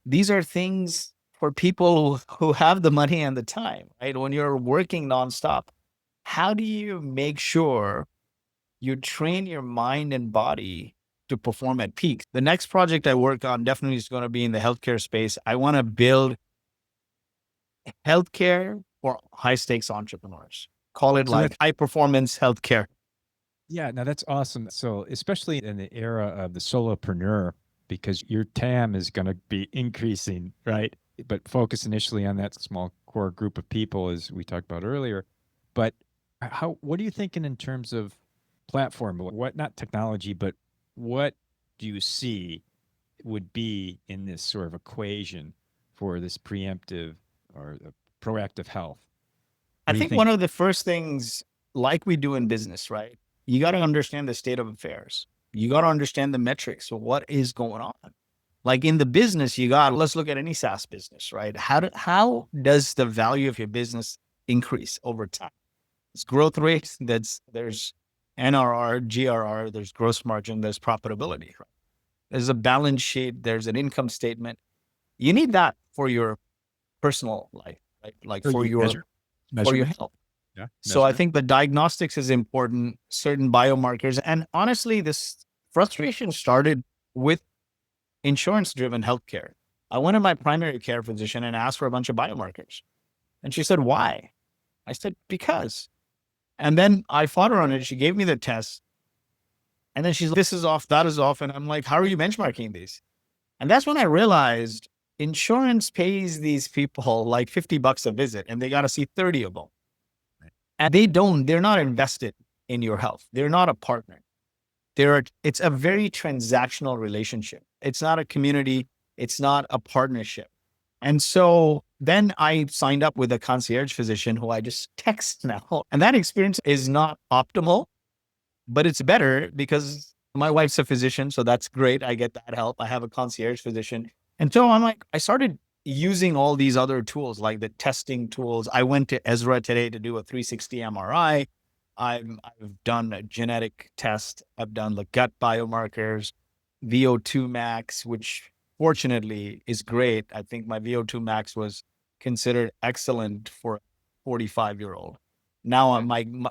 B: these are things for people who have the money and the time, right? When you're working nonstop, how do you make sure you train your mind and body to perform at peak? The next project I work on definitely is going to be in the healthcare space. I want to build healthcare for high stakes entrepreneurs. Call it
A: So
B: like
A: that's
B: high performance healthcare.
A: Yeah, now that's awesome. So, especially in the era of the solopreneur, because your TAM is going to be increasing, right? But focus initially on that small core group of people, as we talked about earlier. But what are you thinking in terms of platform? What, not technology, but what do you see would be in this sort of equation for this preemptive or proactive health?
B: I
A: What do you
B: think
A: think?
B: one of the first things, like we do in business, right? You got to understand the state of affairs. You got to understand the metrics of what is going on. Like in the business, let's look at any SaaS business, right? How does the value of your business increase over time? It's growth rates, there's NRR, GRR, there's gross margin, there's profitability, right? There's a balance sheet, there's an income statement. You need that for your personal life, right? Like
A: So you measure
B: for your
A: measurement?
B: health.
A: Yeah,
B: So I
A: measurement.
B: think the diagnostics is important, certain biomarkers. And honestly, this frustration started with insurance driven healthcare. I went to my primary care physician and asked for a bunch of biomarkers. And she said, why? I said, because. And then I fought her on it. She gave me the test. And then she's like, this is off, that is off. And I'm like, how are you benchmarking these? And that's when I realized insurance pays these people like $50 a visit and they got to see 30 of them. And they're not invested in your health. They're not a partner. It's a very transactional relationship. It's not a community. It's not a partnership. And so then I signed up with a concierge physician who I just text now. And that experience is not optimal, but it's better because my wife's a physician. So that's great. I get that help. I have a concierge physician. And so I started using all these other tools, like the testing tools. I went to Ezra today to do a 360 MRI. I've done a genetic test. I've done the gut biomarkers, VO2 max, which fortunately is great. I think my VO2 max was considered excellent for a 45-year-old. Now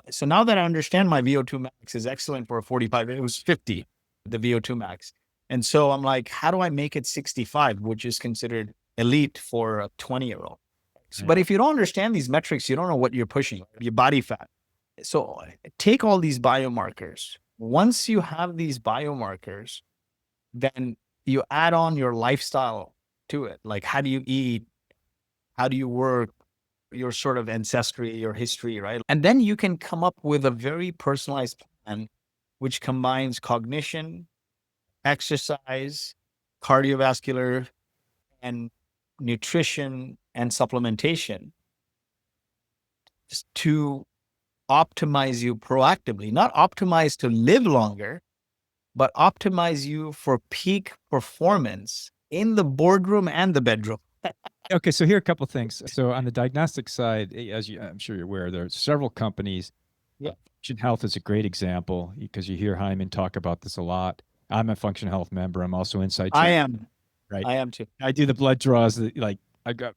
B: so now that I understand my VO2 max is excellent for a 45, it was 50, the VO2 max. And so I'm like, how do I make it 65, which is considered elite for a 20-year-old?
A: Right.
B: But if you don't understand these metrics, you don't know what you're pushing, your body fat. So take all these biomarkers. Once you have these biomarkers, then you add on your lifestyle to it. Like, how do you eat? How do you work? Your sort of ancestry, your history, right? And then you can come up with a very personalized plan, which combines cognition, exercise, cardiovascular, and nutrition and supplementation to optimize you proactively, not optimize to live longer, but optimize you for peak performance in the boardroom and the bedroom.
A: Okay, so here are a couple of things. So on the diagnostic side, as I'm sure you're aware, there are several companies.
B: Yeah.
A: Function Health is a great example because you hear Hyman talk about this a lot. I'm a Function Health member. I'm also Inside
B: I
A: Track,
B: am.
A: right?
B: I am too.
A: I do the blood draws. Like I've got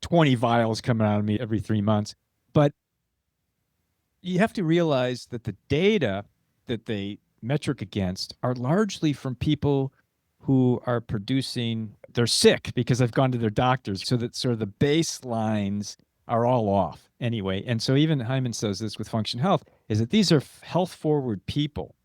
A: 20 vials coming out of me every 3 months. But you have to realize that the data that they metric against are largely from people who are producing, they're sick because they've gone to their doctors. So that sort of the baselines are all off anyway. And so even Hyman says this with Function Health is that these are health forward people,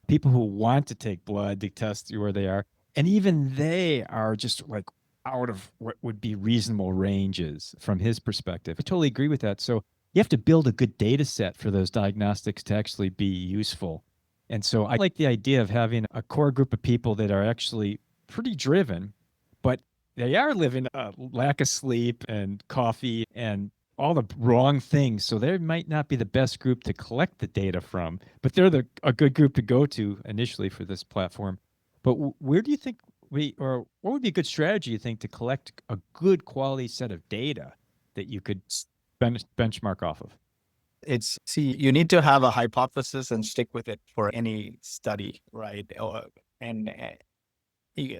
A: people who want to take blood to test where they are. And even they are just like out of what would be reasonable ranges from his perspective. I totally agree with that. So you have to build a good data set for those diagnostics to actually be useful. And so I like the idea of having a core group of people that are actually pretty driven, but they are living a lack of sleep and coffee and all the wrong things. So they might not be the best group to collect the data from, but they're a good group to go to initially for this platform. But where do you think or what would be a good strategy, you think, to collect a good quality set of data that you could benchmark off of?
B: You need to have a hypothesis and stick with it for any study, right? And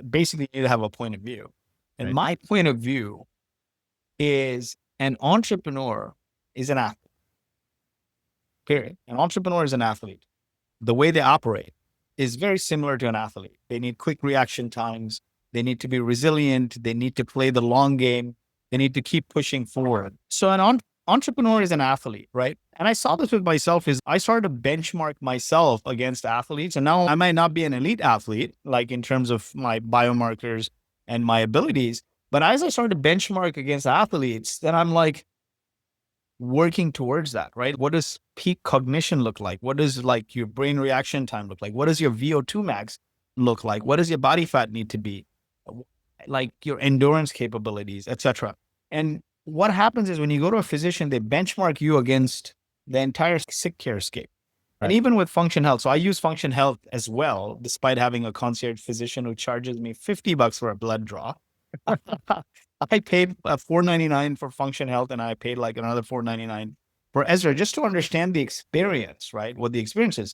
B: basically you need to have a point of view. And
A: Right.
B: my point of view is an entrepreneur is an athlete, period. An entrepreneur is an athlete. The way they operate is very similar to an athlete. They need quick reaction times. They need to be resilient. They need to play the long game. They need to keep pushing forward. So an entrepreneur is an athlete, right? And I saw this with myself is I started to benchmark myself against athletes. And now I might not be an elite athlete, like in terms of my biomarkers and my abilities. But as I started to benchmark against athletes, then I'm like working towards that, right? What does peak cognition look like? What does like your brain reaction time look like? What does your VO2 max look like? What does your body fat need to be? Like your endurance capabilities, etc. And what happens is when you go to a physician, they benchmark you against the entire sick care scape. And
A: Right.
B: even with Function Health, so I use Function Health as well, despite having a concierge physician who charges me $50 for a blood draw. I paid $4.99 for Function Health, and I paid like another $4.99 for Ezra just to understand the experience, right? What the experience is.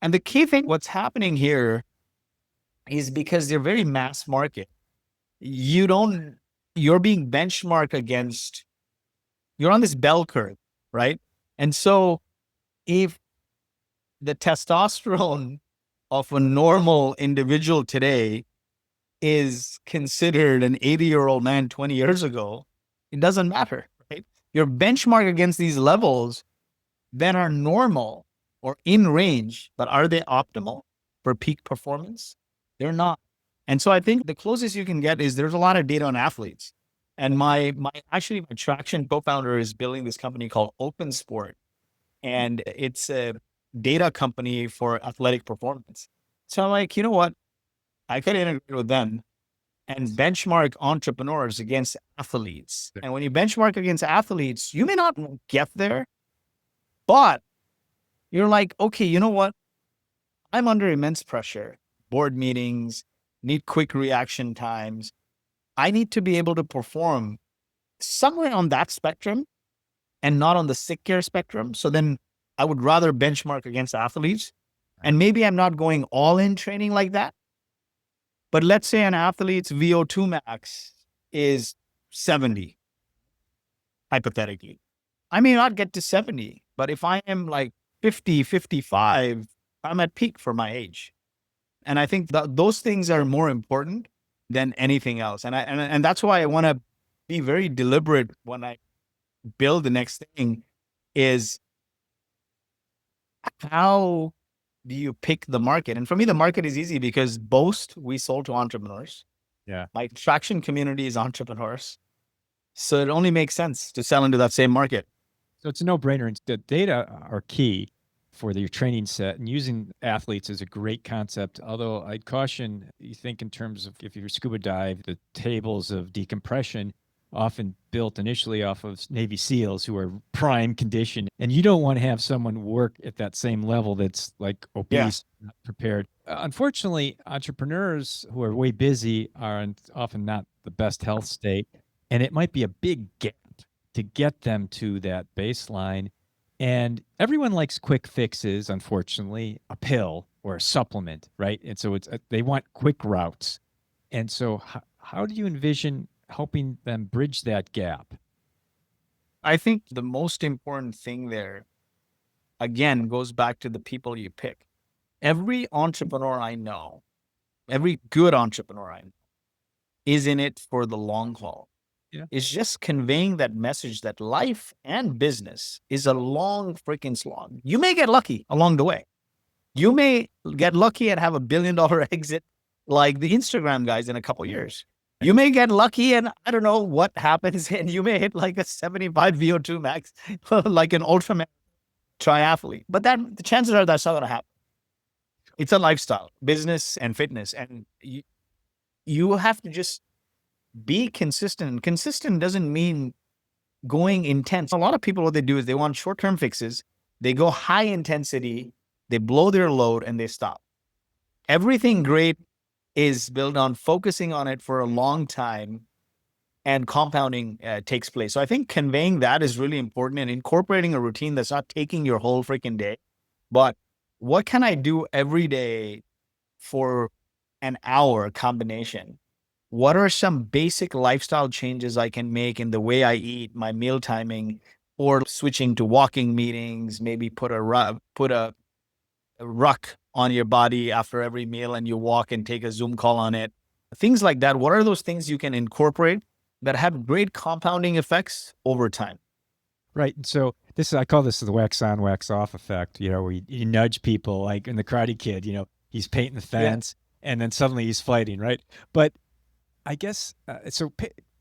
B: And the key thing, what's happening here is because they're very mass market. You're being benchmarked against, you're on this bell curve, right? And so if the testosterone of a normal individual today is considered an 80-year-old man 20 years ago, it doesn't matter, right? Your benchmark against these levels that are normal or in range, but are they optimal for peak performance? They're not. And so I think the closest you can get is there's a lot of data on athletes. And my Traction co-founder is building this company called Open Sport. And it's a data company for athletic performance. So I'm like, you know what? I could integrate with them and benchmark entrepreneurs against athletes. And when you benchmark against athletes, you may not get there, but you're like, okay, you know what? I'm under immense pressure, board meetings, need quick reaction times. I need to be able to perform somewhere on that spectrum and not on the sick care spectrum. So then I would rather benchmark against athletes. And maybe I'm not going all in training like that. But let's say an athlete's VO2 max is 70, hypothetically. I may not get to 70, but if I am like 50, 55, I'm at peak for my age. And I think that those things are more important than anything else. And that's why I want to be very deliberate when I build the next thing is how do you pick the market? And for me, the market is easy because Boast, we sold to entrepreneurs.
A: Yeah.
B: My Traction community is entrepreneurs. So it only makes sense to sell into that same market.
A: So it's a no-brainer. And the data are key for your training set, and using athletes is a great concept. Although I'd caution you think in terms of if you scuba dive, the tables of decompression often built initially off of Navy SEALs who are prime condition. And you don't want to have someone work at that same level that's like obese, not prepared. Unfortunately, entrepreneurs who are way busy are often not the best health state. And it might be a big gap to get them to that baseline. And everyone likes quick fixes, unfortunately, a pill or a supplement, right? And so they want quick routes. And so how do you envision helping them bridge that gap?
B: I think the most important thing there, again, goes back to the people you pick. Every entrepreneur I know, every good entrepreneur I know, is in it for the long haul.
A: Yeah.
B: It's just conveying that message that life and business is a long freaking slog. You may get lucky along the way. You may get lucky and have $1 billion exit like the Instagram guys in a couple of years. You may get lucky and I don't know what happens and you may hit like a 75 VO2 max, like an ultra triathlete. But the chances are that's not going to happen. It's a lifestyle, business and fitness. And you have to just be consistent. Consistent doesn't mean going intense. A lot of people, what they do is they want short-term fixes. They go high intensity, they blow their load, and they stop. Everything great is built on focusing on it for a long time, and compounding takes place. So I think conveying that is really important, and incorporating a routine that's not taking your whole freaking day, but what can I do every day for an hour combination? What are some basic lifestyle changes I can make in the way I eat, my meal timing, or switching to walking meetings, maybe put a ruck on your body after every meal and you walk and take a Zoom call on it. Things like that. What are those things you can incorporate that have great compounding effects over time?
A: Right. And so I call this the wax on, wax off effect, where you nudge people like in the Karate Kid, he's painting the
B: Yeah.
A: fence and then suddenly he's fighting, right? But I guess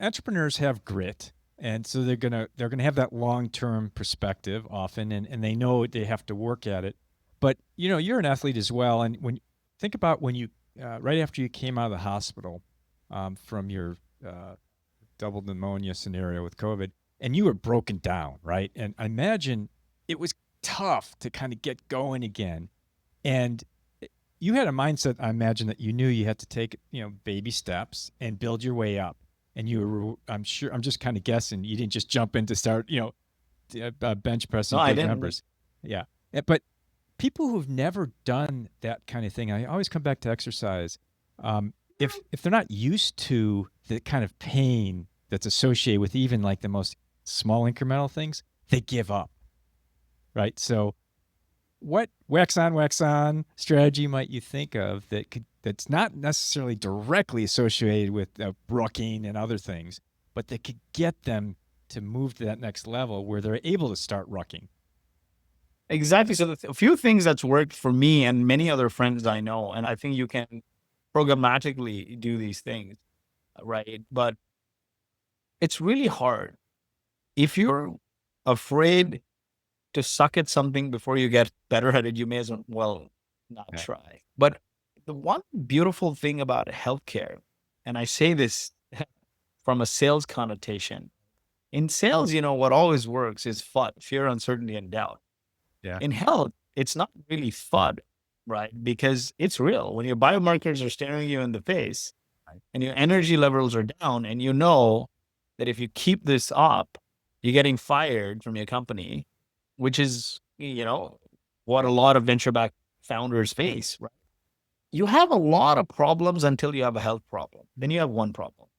A: entrepreneurs have grit, and so they're gonna have that long term perspective often, and they know they have to work at it. But you're an athlete as well, and think about when you right after you came out of the hospital from your uh, double pneumonia scenario with COVID, and you were broken down, right? And I imagine it was tough to kind of get going again, and you had a mindset, I imagine, that you knew you had to take, baby steps and build your way up. And I'm sure, I'm just kind of guessing, you didn't just jump in to start, bench
B: No,
A: pressing
B: I
A: big
B: didn't.
A: numbers. Yeah. But people who've never done that kind of thing, I always come back to exercise. If they're not used to the kind of pain that's associated with even like the most small incremental things, they give up. Right. So what wax on strategy might you think of that's not necessarily directly associated with brooking and other things, but that could get them to move to that next level where they're able to start rucking?
B: Exactly. So a few things that's worked for me and many other friends I know, and I think you can programmatically do these things, right? But it's really hard. If you're afraid to suck at something before you get better at it, you may as well not
A: Yeah.
B: try. But the one beautiful thing about healthcare, and I say this from a sales connotation, in sales, what always works is FUD, fear, uncertainty, and doubt.
A: Yeah.
B: In health, it's not really FUD, right? Because it's real. When your biomarkers are staring you in the face
A: Right.
B: and your energy levels are down, and you know that if you keep this up, you're getting fired from your company, which is, what a lot of venture back founders face, right? You have a lot of problems until you have a health problem. Then you have one problem.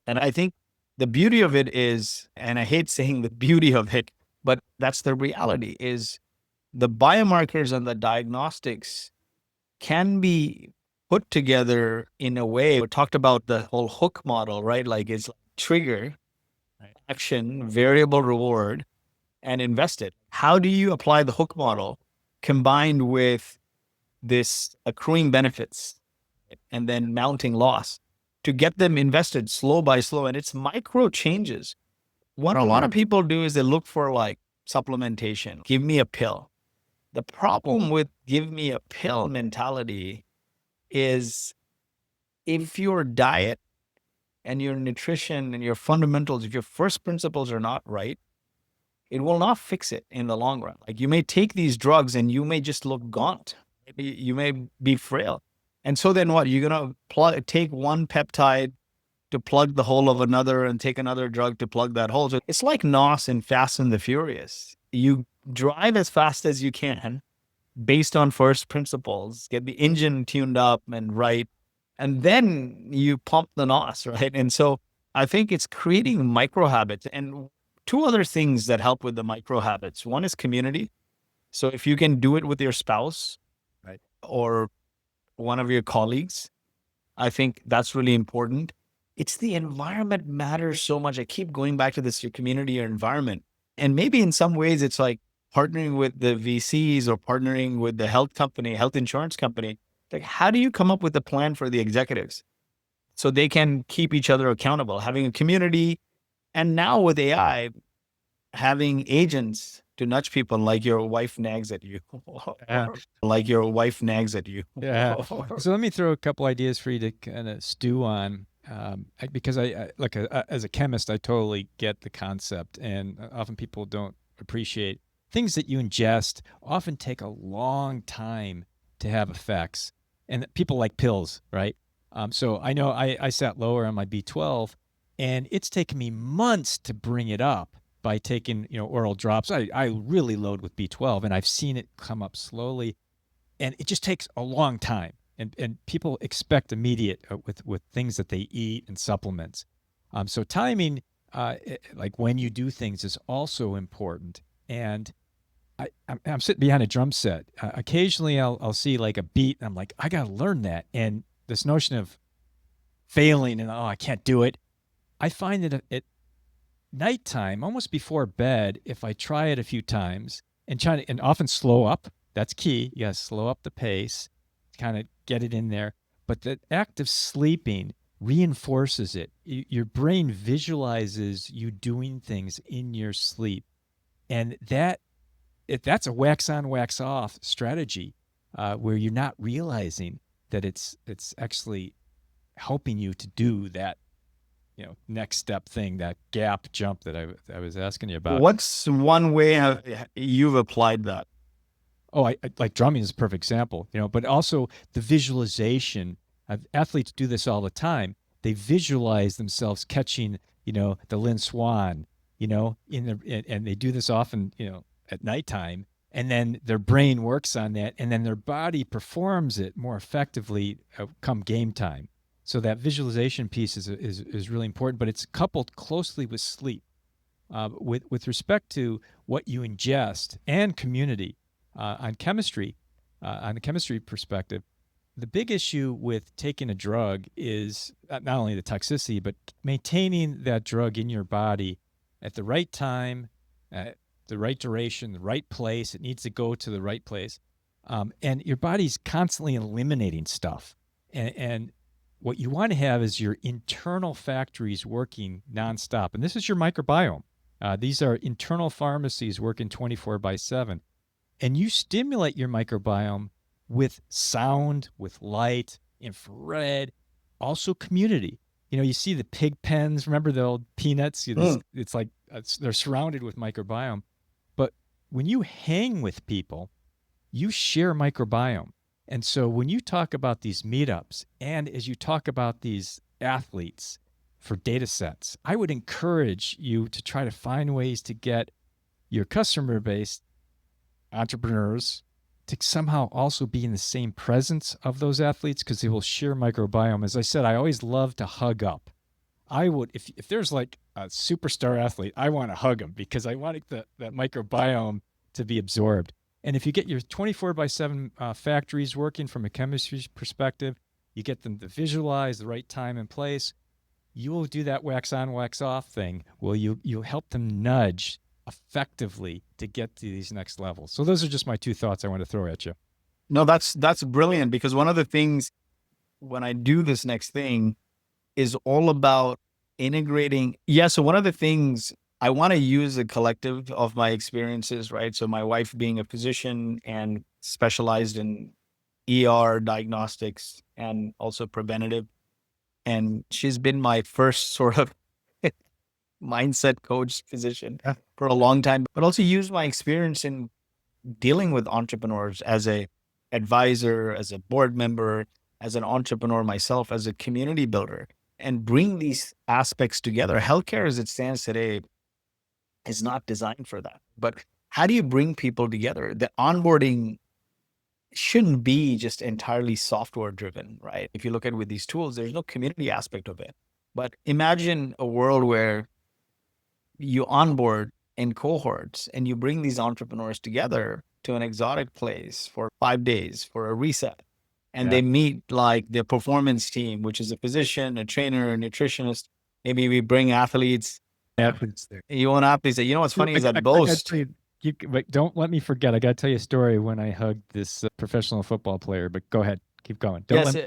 B: And I think the beauty of it is, and I hate saying the beauty of it, but that's the reality, is the biomarkers and the diagnostics can be put together in a way. We talked about the whole hook model, right? Like it's trigger,
A: Right.
B: action, variable reward, and invest it. How do you apply the hook model combined with this accruing benefits and then mounting loss to get them invested slow by slow? And it's micro changes. What a lot of people do is they look for like supplementation. Give me a pill. The problem with give me a pill mentality is if your diet and your nutrition and your fundamentals, if your first principles are not right, it will not fix it in the long run. Like you may take these drugs and you may just look gaunt. You may be frail. And so then what? You're going to take one peptide to plug the hole of another and take another drug to plug that hole. So it's like NOS in Fast and the Furious. You drive as fast as you can based on first principles, get the engine tuned up and right, and then you pump the NOS, right? And so I think it's creating micro habits. And two other things that help with the micro habits. One is community. So if you can do it with your spouse,
A: Right.
B: or one of your colleagues, I think that's really important. It's the environment matters so much. I keep going back to this, your community or environment. And maybe in some ways it's like partnering with the VCs or partnering with the health company, health insurance company. Like, how do you come up with a plan for the executives so they can keep each other accountable? Having a community, and now with AI, having agents to nudge people like your wife nags at you,
A: Yeah.
B: like your wife nags at you.
A: Yeah. So let me throw a couple ideas for you to kind of stew on. because as a chemist, I totally get the concept, and often people don't appreciate things that you ingest. Often take a long time to have effects, and people like pills, right? So I know I sat lower on my B12, and it's taken me months to bring it up by taking oral drops. I really load with B12, and I've seen it come up slowly, and it just takes a long time. And people expect immediate with things that they eat and supplements. So timing, like when you do things, is also important. And I'm sitting behind a drum set. Occasionally, I'll see like a beat, and I'm like, I got to learn that. And this notion of failing and I can't do it. I find that at nighttime, almost before bed, if I try it a few times and and often slow up, that's key. You got to slow up the pace, kind of get it in there. But the act of sleeping reinforces it. Your brain visualizes you doing things in your sleep, and that's a wax on, wax off strategy, where you're not realizing that it's actually helping you to do that next step thing, that gap jump that I was asking you about.
B: What's one way you've applied that?
A: Oh, I like drumming is a perfect example, but also the visualization. Athletes do this all the time. They visualize themselves catching, the Lynn Swan, and they do this often, at nighttime, and then their brain works on that, and then their body performs it more effectively come game time. So that visualization piece is really important, but it's coupled closely with sleep. With respect to what you ingest and community, on chemistry, on the chemistry perspective, the big issue with taking a drug is not only the toxicity, but maintaining that drug in your body at the right time, at the right duration, the right place. It needs to go to the right place. And your body's constantly eliminating stuff. And what you want to have is your internal factories working nonstop. And this is your microbiome. These are internal pharmacies working 24/7. And you stimulate your microbiome with sound, with light, infrared, also community. You see the pig pens. Remember the old peanuts? It's like they're surrounded with microbiome. But when you hang with people, you share microbiome. And so when you talk about these meetups, and as you talk about these athletes for data sets, I would encourage you to try to find ways to get your customer base, entrepreneurs, to somehow also be in the same presence of those athletes, because they will share microbiome. As I said, I always love to hug up. I would, if there's like a superstar athlete, I want to hug them because I want that microbiome to be absorbed. And if you get your 24/7 factories working from a chemistry perspective, you get them to visualize the right time and place, you will do that wax on, wax off thing. Well, you'll help them nudge effectively to get to these next levels. So those are just my two thoughts I want to throw at you.
B: No, that's brilliant, because one of the things when I do this next thing is all about integrating. Yeah. So one of the things I want to use a collective of my experiences, right? So my wife being a physician and specialized in ER diagnostics and also preventative. And she's been my first sort of mindset coach physician for a long time, but also use my experience in dealing with entrepreneurs as a advisor, as a board member, as an entrepreneur myself, as a community builder, and bring these aspects together. Healthcare as it stands today is not designed for that. But how do you bring people together? The onboarding shouldn't be just entirely software driven, right? If you look at it with these tools, there's no community aspect of it. But imagine a world where you onboard in cohorts and you bring these entrepreneurs together to an exotic place for 5 days for a reset. And they meet like the performance team, which is a physician, a trainer, a nutritionist. Maybe we bring athletes.
A: Athletes there.
B: You want athletes. You know what's funny is at Boast.
A: Wait, don't let me forget. I got to tell you a story when I hugged this professional football player, but go ahead. Keep going.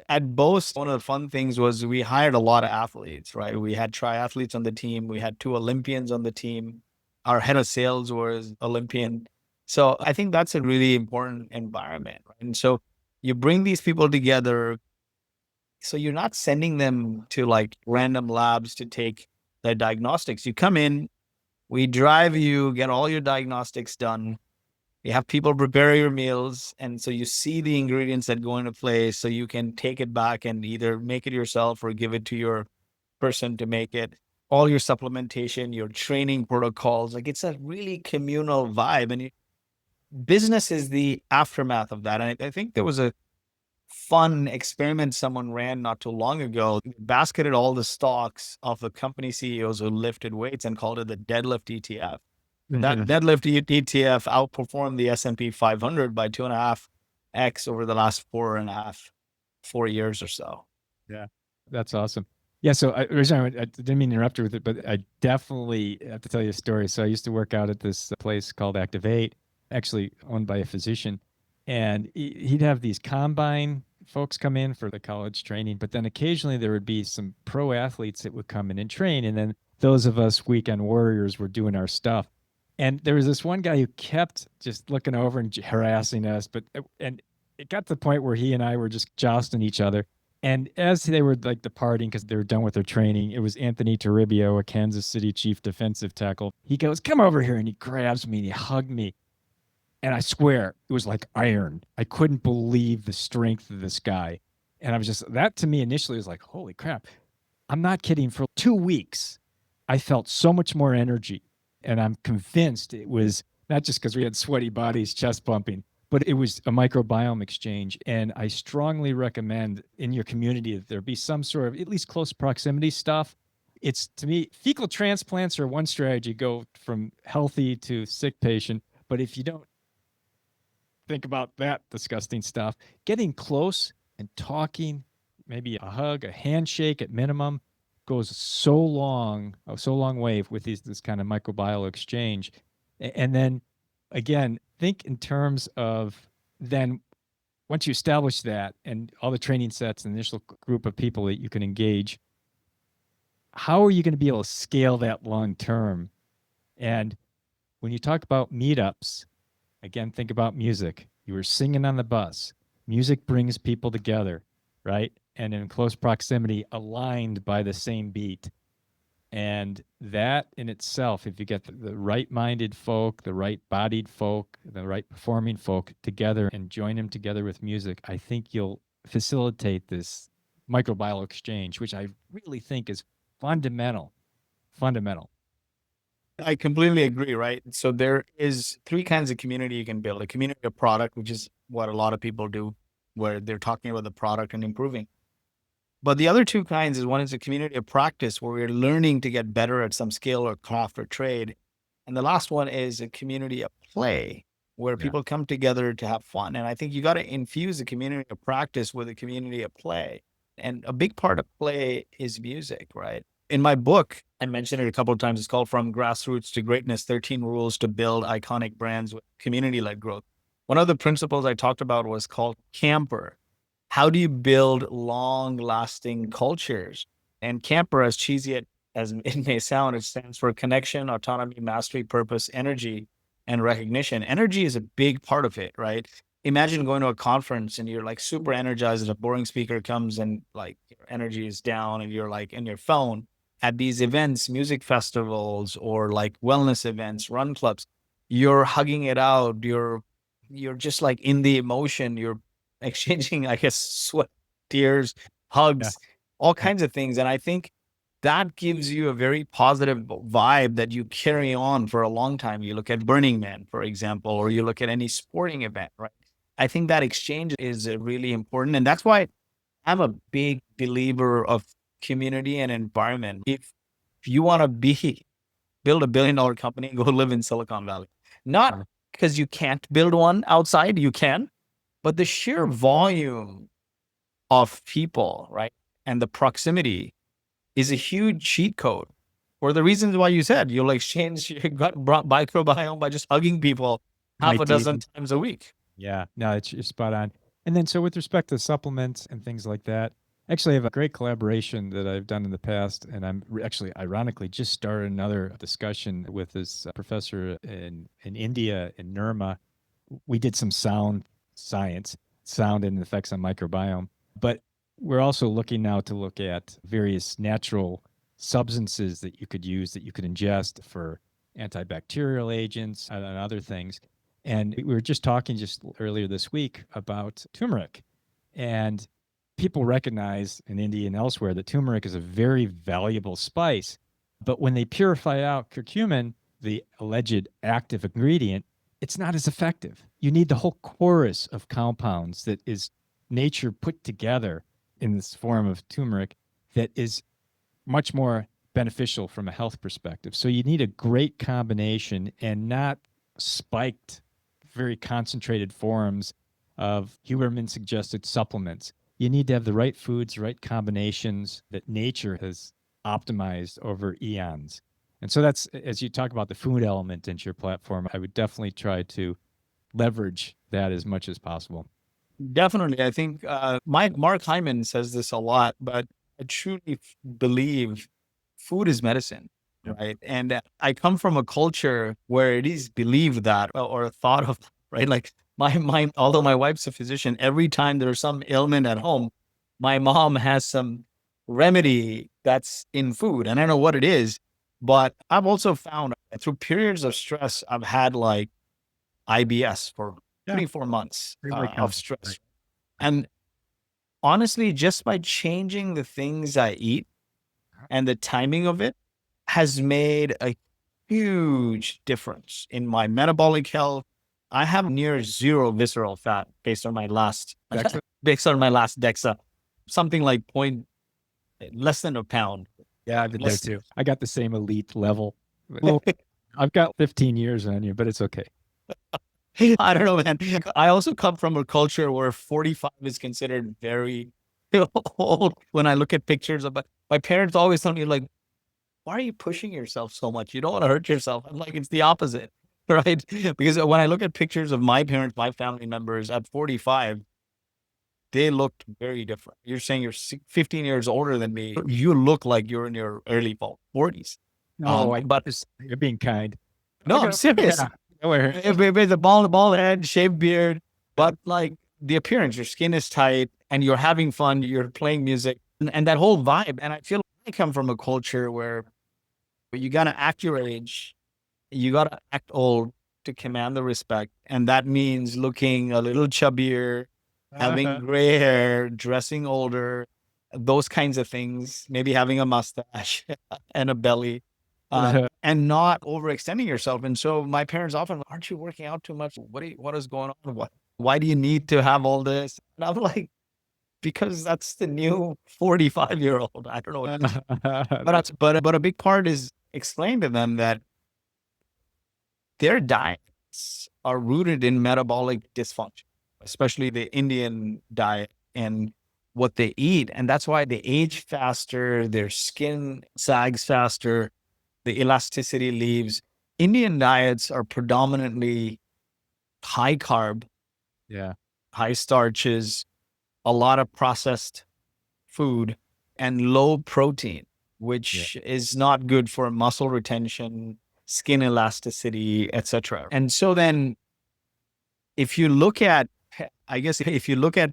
B: At Boast, one of the fun things was we hired a lot of athletes, right? We had triathletes on the team. We had 2 Olympians on the team. Our head of sales was Olympian. So I think that's a really important environment, right? And so you bring these people together, So you're not sending them to like random labs to take their diagnostics. You come in, we drive you, get all your diagnostics done. We have people prepare your meals. And so you see the ingredients that go into place so you can take it back and either make it yourself or give it to your person to make it. All your supplementation, your training protocols, like it's a really communal vibe. And business is the aftermath of that. And I think there was a fun experiment someone ran not too long ago, basketed all the stocks of the company CEOs who lifted weights and called it the deadlift ETF. That deadlift ETF outperformed the S&P 500 by 2.5x over the last 4 years or so.
A: Yeah, that's awesome. Yeah, so originally I didn't mean to interrupt you with it, but I definitely have to tell you a story. So I used to work out at this place called Activate, actually owned by a physician, and he'd have these combine folks come in for the college training, but then occasionally there would be some pro athletes that would come in and train, and then those of us weekend warriors were doing our stuff. And there was this one guy who kept just looking over and harassing us, and it got to the point where he and I were just jostling each other. And as they were like departing because they were done with their training, it was Anthony Toribio, a Kansas City chief defensive tackle. He goes, "Come over here," and he grabs me and he hugged me. And I swear it was like iron. I couldn't believe the strength of this guy. And I was just, that to me initially was like, holy crap. I'm not kidding. For 2 weeks, I felt so much more energy. And I'm convinced it was not just because we had sweaty bodies, chest pumping, but it was a microbiome exchange. And I strongly recommend in your community that there be some sort of at least close proximity stuff. It's, to me, fecal transplants are one strategy, go from healthy to sick patient. But if you don't think about that disgusting stuff, getting close and talking, maybe a hug, a handshake at minimum, goes so long way with this kind of microbial exchange. And then again, think in terms of then once you establish that and all the training sets, and initial group of people that you can engage, how are you going to be able to scale that long term? And when you talk about meetups, again, think about music. You were singing on the bus. Music brings people together, right? And in close proximity, aligned by the same beat. And that in itself, if you get the right minded folk, the right bodied folk, the right performing folk together and join them together with music, I think you'll facilitate this microbial exchange, which I really think is fundamental. Fundamental.
B: I completely agree, right? So there is three kinds of community you can build. A community of product, which is what a lot of people do, where they're talking about the product and improving. But the other two kinds is one is a community of practice where we're learning to get better at some skill or craft or trade. And the last one is a community of play where
A: Yeah.
B: people come together to have fun. And I think you got to infuse the community of practice with a community of play. And a big part of play is music, right? In my book, I mentioned it a couple of times. It's called From Grassroots to Greatness, 13 Rules to Build Iconic Brands with Community-Led Growth. One of the principles I talked about was called camper. How do you build long-lasting cultures? And camper, as cheesy as it may sound, it stands for connection, autonomy, mastery, purpose, energy, and recognition. Energy is a big part of it, right? Imagine going to a conference and you're like super energized as a boring speaker comes and like your energy is down and you're like in your phone. At these events, music festivals or like wellness events, run clubs, you're hugging it out. You're just like in the emotion. You're exchanging, I guess, sweat, tears,
A: Yeah.
B: hugs, all
A: Yeah.
B: kinds of things. And I think that gives you a very positive vibe that you carry on for a long time. You look at Burning Man, for example, or you look at any sporting event, right? I think that exchange is really important. And that's why I'm a big believer of community and environment. If you want to build a billion-dollar company, go live in Silicon Valley. Not because you can't build one outside, you can, but the sheer volume of people, right? And the proximity is a huge cheat code for the reasons why you said you'll exchange your gut microbiome by just hugging people half a
A: Might be.
B: dozen times a week.
A: Yeah, no, you're spot on. And then, so with respect to supplements and things like that, actually, I have a great collaboration that I've done in the past, and I'm actually, ironically, just started another discussion with this professor in India, in Nirma. We did some sound science, sound and effects on microbiome. But we're also looking now to look at various natural substances that you could use, that you could ingest for antibacterial agents and other things. And we were just talking just earlier this week about turmeric. And people recognize in India and elsewhere that turmeric is a very valuable spice. But when they purify out curcumin, the alleged active ingredient, it's not as effective. You need the whole chorus of compounds that is nature put together in this form of turmeric that is much more beneficial from a health perspective. So you need a great combination and not spiked, very concentrated forms of human suggested supplements. You need to have the right foods, right combinations that nature has optimized over eons. And so that's, as you talk about the food element into your platform, I would definitely try to leverage that as much as possible.
B: Definitely. I think Mark Hyman says this a lot, but I truly believe food is medicine,
A: Yep.
B: right? And I come from a culture where it is believed that or thought of, right? Like although my wife's a physician, every time there's some ailment at home, my mom has some remedy that's in food. And I don't know what it is, but I've also found through periods of stress, I've had like IBS for
A: Yeah.
B: 3, 4 months
A: Very
B: of
A: common.
B: stress.
A: Right.
B: And honestly, just by changing the things I eat and the timing of it has made a huge difference in my metabolic health. I have near zero visceral fat based on my last
A: Excellent.
B: based on my last DEXA, something like less than a pound.
A: Yeah, I've been there
B: Less-
A: too. I got the same elite level. Well, I've got 15 years on you, but it's okay.
B: I don't know, man. I also come from a culture where 45 is considered very old. When I look at pictures of my parents always tell me, like, why are you pushing yourself so much? You don't want to hurt yourself. I'm like, it's the opposite, right? Because when I look at pictures of my parents, my family members at 45, they looked very different. You're saying you're 15 years older than me. You look like you're in your early 40s.
A: No,
B: But
A: you're being kind.
B: no, I'm serious.
A: Yeah. Nowhere.
B: With the bald head, shaved beard, but like the appearance, your skin is tight and you're having fun, you're playing music and that whole vibe. And I feel like I come from a culture where you got to act your age, you got to act old to command the respect. And that means looking a little chubbier, having gray hair, dressing older, those kinds of things, maybe having a mustache and a belly. And not overextending yourself. And so my parents often, aren't you working out too much? What is going on? Why do you need to have all this? And I'm like, because that's the new 45-year-old. I don't know what but a big part is explain to them that their diets are rooted in metabolic dysfunction, especially the Indian diet and what they eat. And that's why they age faster, their skin sags faster, the elasticity leaves. Indian diets are predominantly high carb,
A: Yeah.
B: high starches, a lot of processed food, and low protein, which is not good for muscle retention, skin elasticity, etc. And so then if you look at, I guess if you look at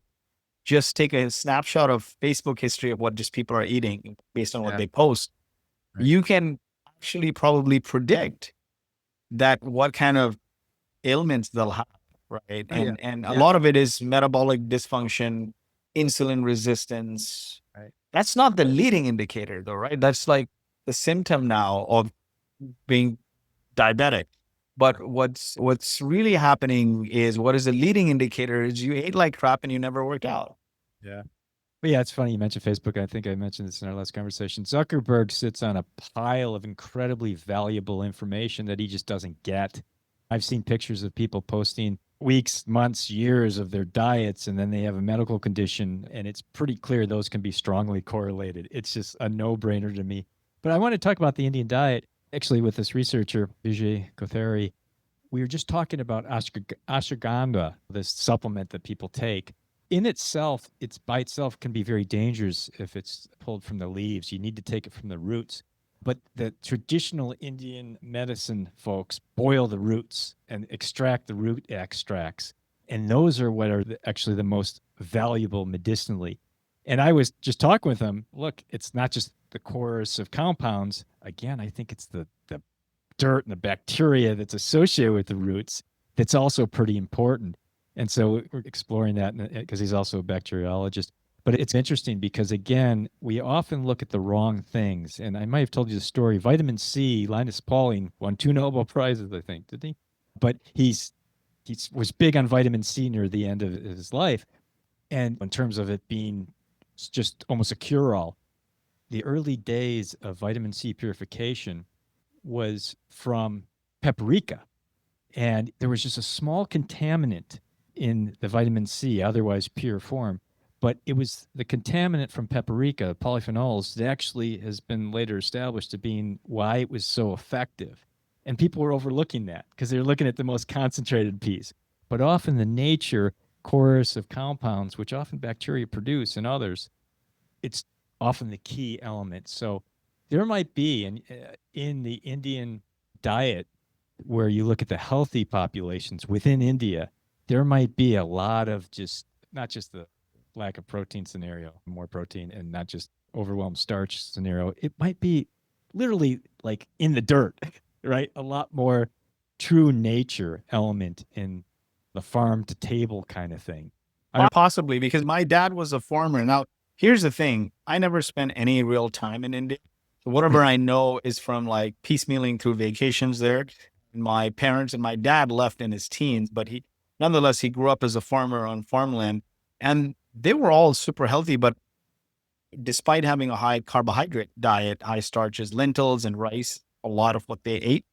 B: just take a snapshot of Facebook history of what just people are eating based on what they post, you can actually probably predict that what kind of ailments they'll have, right? And a lot of it is metabolic dysfunction, insulin resistance.
A: Right.
B: That's not the leading indicator though, right? That's like the symptom now of being diabetic. But what's really happening is what is the leading indicator is you ate like crap and you never worked out.
A: Yeah. But yeah, it's funny you mentioned Facebook. I think I mentioned this in our last conversation. Zuckerberg sits on a pile of incredibly valuable information that he just doesn't get. I've seen pictures of people posting weeks, months, years of their diets, and then they have a medical condition, and it's pretty clear those can be strongly correlated. It's just a no-brainer to me. But I want to talk about the Indian diet, actually, with this researcher, Vijay Kothari. We were just talking about ashwagandha, this supplement that people take. In itself, it's by itself can be very dangerous if it's pulled from the leaves. You need to take it from the roots. But the traditional Indian medicine folks boil the roots and extract the root extracts. And those are what are actually the most valuable medicinally. And I was just talking with him. Look, it's not just the coercive compounds. Again, I think it's the dirt and the bacteria that's associated with the roots that's also pretty important. And so we're exploring that because he's also a bacteriologist. But it's interesting because, again, we often look at the wrong things. And I might have told you the story. Vitamin C, Linus Pauling won 2 Nobel Prizes, I think, did he? But he was big on vitamin C near the end of his life. And in terms of it being just almost a cure all, the early days of vitamin C purification was from paprika. And there was just a small contaminant in the vitamin C, otherwise pure form. But it was the contaminant from paprika, polyphenols, that actually has been later established to being why it was so effective. And people were overlooking that because they're looking at the most concentrated piece. But often the nature, chorus of compounds, which often bacteria produce and others, it's often the key element. So there might be in the Indian diet, where you look at the healthy populations within India, there might be a lot of just not just the lack of protein scenario, more protein, and not just overwhelmed starch scenario. It might be literally like in the dirt, right? A lot more true nature element in the farm to table kind of thing.
B: Possibly, because my dad was a farmer. Now, here's the thing. I never spent any real time in India. So whatever I know is from like piecemealing through vacations there. My parents and my dad left in his teens, but nonetheless, he grew up as a farmer on farmland, and they were all super healthy. But despite having a high carbohydrate diet, high starches, lentils and rice, a lot of what they ate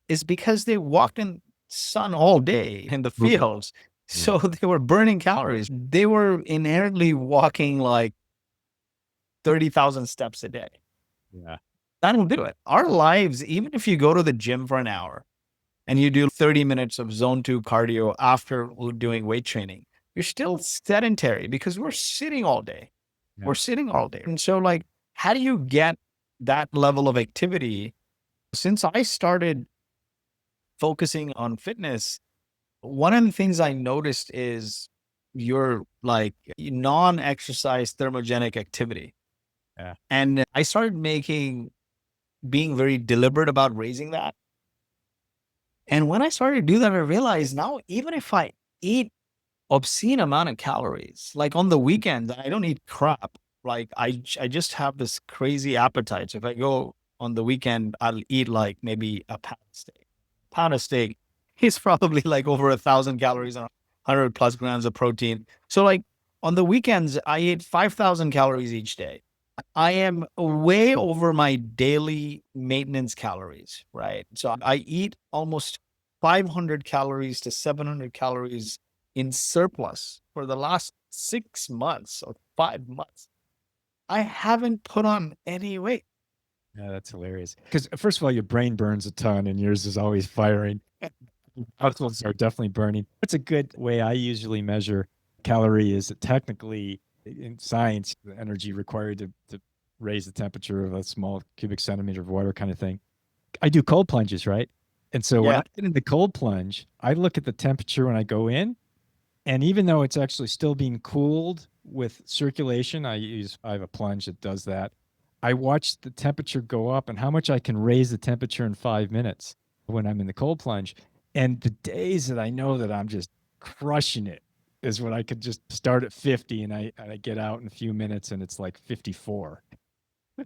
B: is because they walked in sun all day in the fields. So they were burning calories. They were inherently walking like 30,000 steps a day.
A: Yeah.
B: That'll do it. Our lives, even if you go to the gym for an hour and you do 30 minutes of zone 2 cardio after doing weight training, you're still sedentary because we're sitting all day.
A: Yeah.
B: We're sitting all day. And so, like, how do you get that level of activity? Since I started focusing on fitness, one of the things I noticed is your like non-exercise thermogenic activity.
A: Yeah.
B: And I started being very deliberate about raising that. And when I started to do that, I realized now, even if I eat obscene amount of calories, like on the weekends, I don't eat crap. Like I just have this crazy appetite. So if I go on the weekend, I'll eat like maybe a pound of steak. Pound of steak is probably like over 1,000 calories and 100 plus grams of protein. So like on the weekends, I eat 5,000 calories each day. I am way over my daily maintenance calories, right? So I eat almost 500 calories to 700 calories in surplus for the last 6 months or 5 months. I haven't put on any weight.
A: Yeah, that's hilarious. Because first of all, your brain burns a ton, and yours is always firing. Muscles are definitely burning. It's a good way I usually measure calorie is technically in science, the energy required to raise the temperature of a small cubic centimeter of water kind of thing. I do cold plunges, right? And so when
B: Yeah.
A: I get in the cold plunge, I look at the temperature when I go in, and even though it's actually still being cooled with circulation, I have a plunge that does that. I watch the temperature go up and how much I can raise the temperature in 5 minutes when I'm in the cold plunge. And the days that I know that I'm just crushing it is when I could just start at 50 and I get out in a few minutes and it's like 54.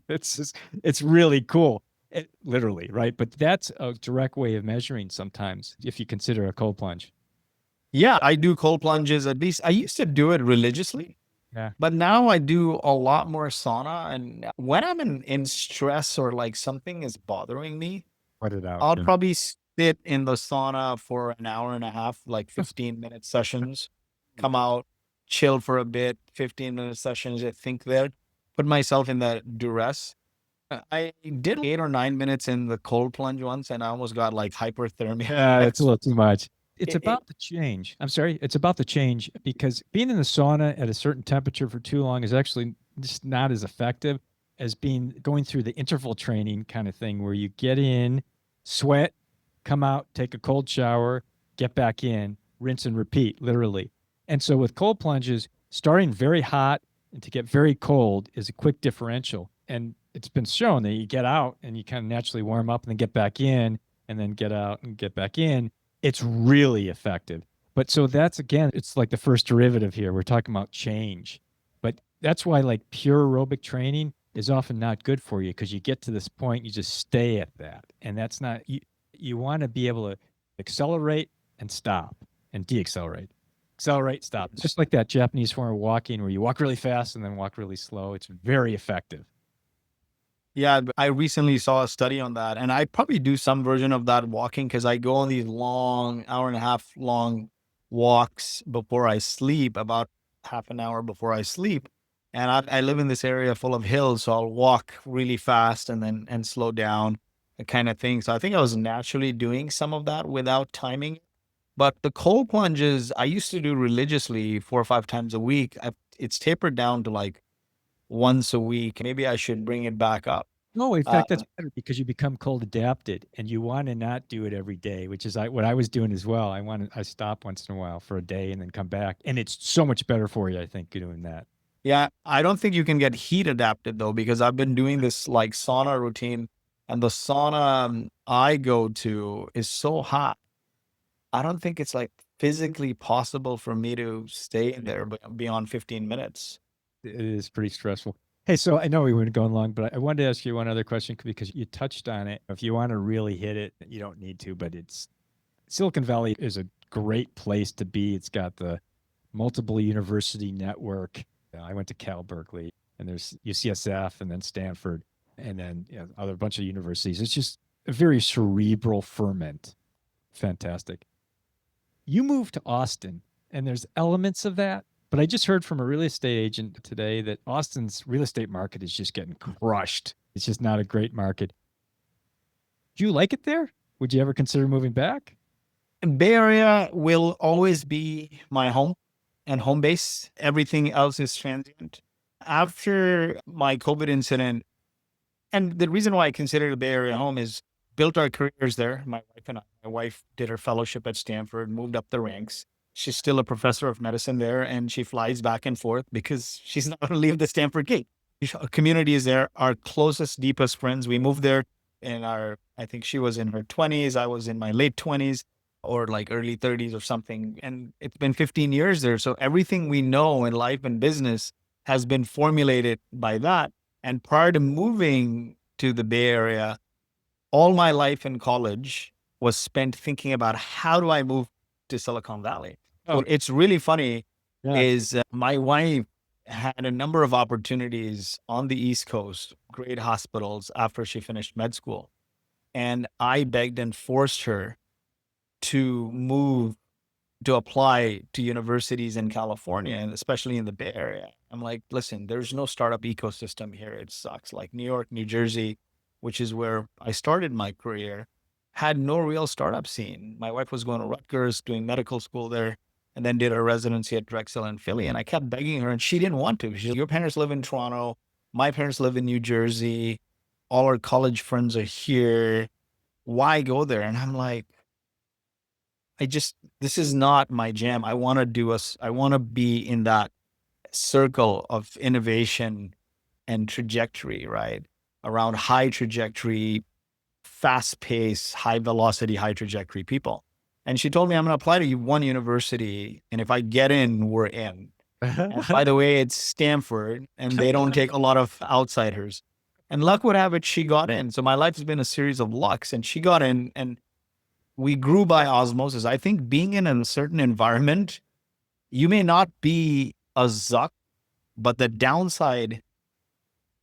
A: It's really cool. Literally, right? But that's a direct way of measuring sometimes if you consider a cold plunge.
B: Yeah, I do cold plunges. At least I used to do it religiously,
A: Yeah.
B: but now I do a lot more sauna. And when I'm in stress or like something is bothering me,
A: Put it out.
B: I'll
A: Yeah.
B: probably sit in the sauna for an hour and a half, like 15-minute sessions, come out, chill for a bit, 15-minute sessions. I think there, put myself in that duress. I did 8 or 9 minutes in the cold plunge once and I almost got like hyperthermia.
A: Yeah, it's a little too much. It's
B: It,
A: about the change. I'm sorry. It's about the change because being in the sauna at a certain temperature for too long is actually just not as effective as being going through the interval training kind of thing where you get in, sweat, come out, take a cold shower, get back in, rinse and repeat, literally. And so with cold plunges, starting very hot and to get very cold is a quick differential. And it's been shown that you get out and you kind of naturally warm up and then get back in and then get out and get back in. It's really effective. But so that's again, it's like the first derivative here. We're talking about change. But that's why like pure aerobic training is often not good for you because you get to this point, you just stay at that. And that's not, you want to be able to accelerate and stop and deaccelerate. Accelerate, stop. It's just like that Japanese form of walking where you walk really fast and then walk really slow. It's very effective.
B: Yeah, I recently saw a study on that, and I probably do some version of that walking because I go on these long, hour and a half long walks before I sleep, about half an hour before I sleep. And I live in this area full of hills, so I'll walk really fast and then slow down, kind of thing. So I think I was naturally doing some of that without timing. But the cold plunges I used to do religiously 4 or 5 times a week. It's tapered down to like once a week. Maybe I should bring it back up.
A: No, in
B: Uh,
A: fact, that's better because you become cold adapted and you want to not do it every day, which is what I was doing as well. I stop once in a while for a day and then come back. And it's so much better for you, I think, doing that.
B: yeah, I don't think you can get heat adapted though, because I've been doing this like sauna routine, and the sauna I go to is so hot. I don't think it's like physically possible for me to stay in there beyond 15 minutes.
A: It is pretty stressful. Hey, so I know we weren't going long, but I wanted to ask you one other question because you touched on it. If you want to really hit it, you don't need to, but it's Silicon Valley is a great place to be. It's got the multiple university network. I went to Cal Berkeley, and there's UCSF, and then Stanford, and then other bunch of universities. It's just a very cerebral ferment. Fantastic. You moved to Austin, and there's elements of that. But I just heard from a real estate agent today that Austin's real estate market is just getting crushed. It's just not a great market. Do you like it there? Would you ever consider moving back?
B: Bay Area will always be my home and home base. Everything else is transient. After my COVID incident, and the reason why I consider the Bay Area home is built our careers there. My wife and I. My wife did her fellowship at Stanford, moved up the ranks. She's still a professor of medicine there, and she flies back and forth because she's not going to leave the Stanford gate. Our community is there. Our closest, deepest friends. We moved there I think she was in her 20s. I was in my late 20s or like early 30s or something. And it's been 15 years there. So everything we know in life and business has been formulated by that. And prior to moving to the Bay Area, all my life in college was spent thinking about how do I move to Silicon Valley.
A: Oh,
B: It's really funny
A: yeah.
B: is my wife had a number of opportunities on the East Coast, great hospitals after she finished med school. And I begged and forced her to move to apply to universities in California and especially in the Bay Area. I'm like, listen, there's no startup ecosystem here. It sucks. Like New York, New Jersey, which is where I started my career, had no real startup scene. My wife was going to Rutgers, doing medical school there, and then did her residency at Drexel in Philly. And I kept begging her, and she didn't want to. She's like, your parents live in Toronto. My parents live in New Jersey. All our college friends are here. Why go there? And I'm like, this is not my jam. I want to be in that circle of innovation and trajectory, right? Around high trajectory, fast pace, high velocity, high trajectory people. And she told me, I'm going to apply to one university. And if I get in, we're in. And by the way, it's Stanford and they don't take a lot of outsiders. And luck would have it, she got in. So my life has been a series of lucks, and she got in, and we grew by osmosis. I think being in a certain environment, you may not be a zuck, but the downside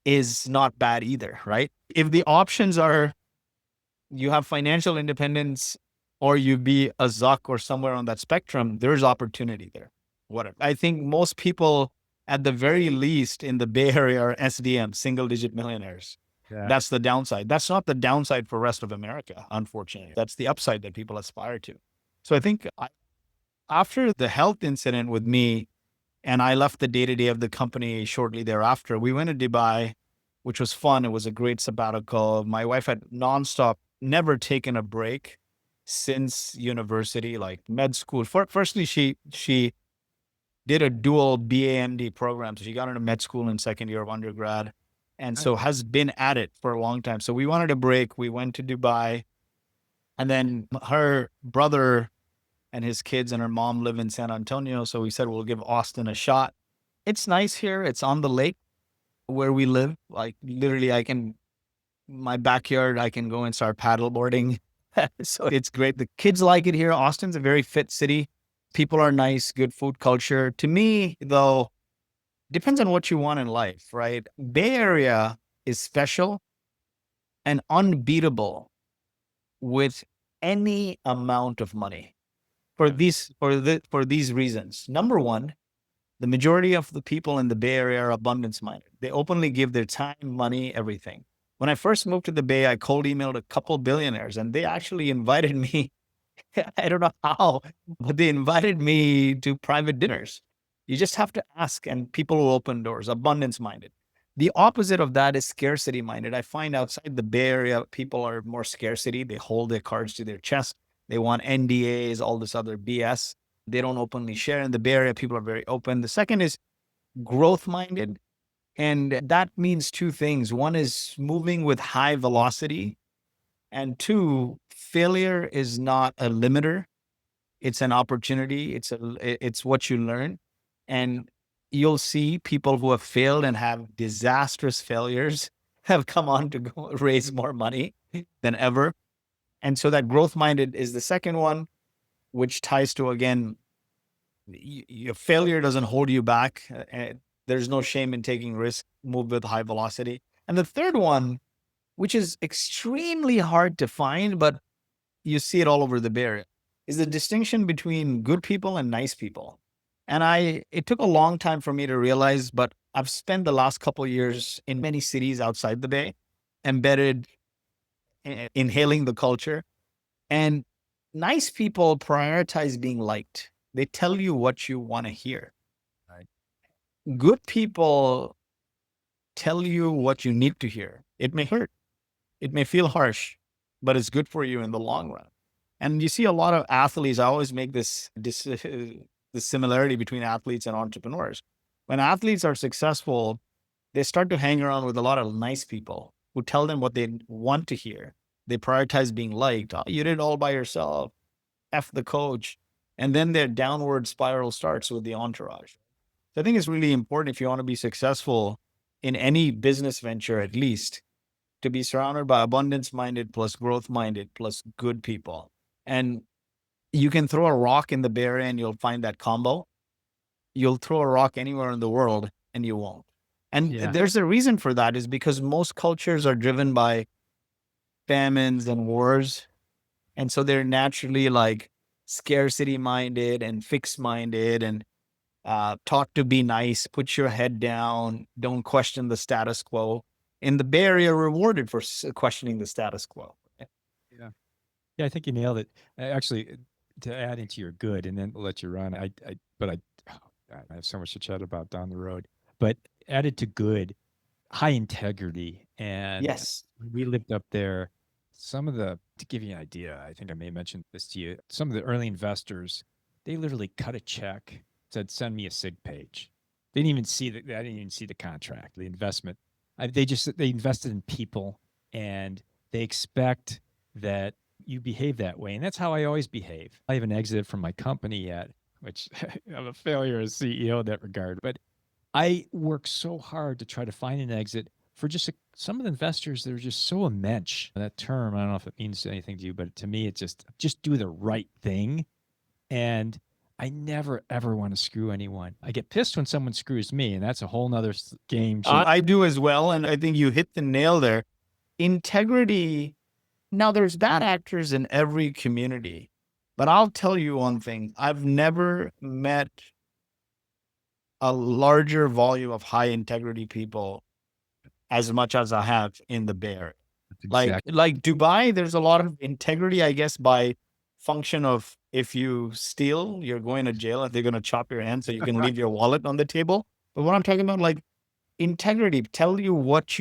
B: is not bad either, right? If the options are you have financial independence or you be a zuck or somewhere on that spectrum, there's opportunity there. Whatever. I think most people, at the very least in the Bay Area, are SDM, single digit millionaires.
A: Yeah.
B: That's the downside. That's not the downside for rest of America, unfortunately. That's the upside that people aspire to. So I think after the health incident with me, and I left the day-to-day of the company shortly thereafter, we went to Dubai, which was fun. It was a great sabbatical. My wife had nonstop, never taken a break since university, like med school. Firstly, she did a dual BA/MD program. So she got into med school in second year of undergrad, and so has been at it for a long time. So we wanted a break. We went to Dubai, and then her brother and his kids and her mom live in San Antonio. So we said, we'll give Austin a shot. It's nice here. It's on the lake where we live. Like literally, my backyard, I can go and start paddleboarding. So it's great. The kids like it here. Austin's a very fit city. People are nice, good food culture. To me, though, depends on what you want in life, right? Bay Area is special and unbeatable with any amount of money for these reasons. Number one, the majority of the people in the Bay Area are abundance minded. They openly give their time, money, everything. When I first moved to the Bay, I cold emailed a couple billionaires, and they actually invited me. I don't know how, but they invited me to private dinners. You just have to ask, and people will open doors, abundance minded. The opposite of that is scarcity minded. I find outside the Bay Area, people are more scarcity. They hold their cards to their chest. They want NDAs, all this other BS. They don't openly share. In the Bay Area, people are very open. The second is growth minded. And that means two things. One is moving with high velocity. And two, failure is not a limiter. It's an opportunity. It's what you learn. And you'll see people who have failed and have disastrous failures have come on to go raise more money than ever. And so that growth minded is the second one, which ties to, again, your failure doesn't hold you back. There's no shame in taking risk, move with high velocity. And the third one, which is extremely hard to find, but you see it all over the Bay Area, is the distinction between good people and nice people. And it took a long time for me to realize, but I've spent the last couple of years in many cities outside the Bay, embedded, inhaling the culture. And nice people prioritize being liked. They tell you what you want to hear.
A: Right.
B: Good people tell you what you need to hear. It may hurt. It may feel harsh, but it's good for you in the long run. And you see a lot of athletes. I always make this similarity between athletes and entrepreneurs. When athletes are successful, they start to hang around with a lot of nice people who tell them what they want to hear. They prioritize being liked. Oh, you did it all by yourself. F the coach. And then their downward spiral starts with the entourage. So I think it's really important, if you want to be successful in any business venture, at least, to be surrounded by abundance minded plus growth minded plus good people. And you can throw a rock in the Bay Area and you'll find that combo. You'll throw a rock anywhere in the world and you won't. And there's a reason for that, is because most cultures are driven by famines and wars. And so they're naturally like scarcity minded and fixed minded and taught to be nice, put your head down, don't question the status quo. In the Bay Area, rewarded for questioning the status quo.
A: Yeah. Yeah, I think you nailed it. Actually, to add into your good, and then I'll let you run. But I have so much to chat about down the road. But added to good, high integrity, and
B: Yes.
A: we lived up there. To give you an idea, I think I may have mentioned this to you. Some of the early investors, they literally cut a check, said, "Send me a sig page." They didn't even see I didn't even see the contract, the investment. They invested in people, and they expect that you behave that way. And that's how I always behave. I haven't exited from my company yet, which I'm a failure as CEO in that regard. But I work so hard to try to find an exit for just some of the investors that are just so immense. That term, I don't know if it means anything to you, but to me, it's just do the right thing. And I never, ever want to screw anyone. I get pissed when someone screws me, and that's a whole nother game.
B: I do as well. And I think you hit the nail there. Integrity. Now, there's bad actors in every community, but I'll tell you one thing. I've never met a larger volume of high integrity people as much as I have in the Bay Area. Like Dubai, there's a lot of integrity, I guess, by function of, if you steal, you're going to jail and they're going to chop your hand so you can leave your wallet on the table. But what I'm talking about, like integrity, tell you what's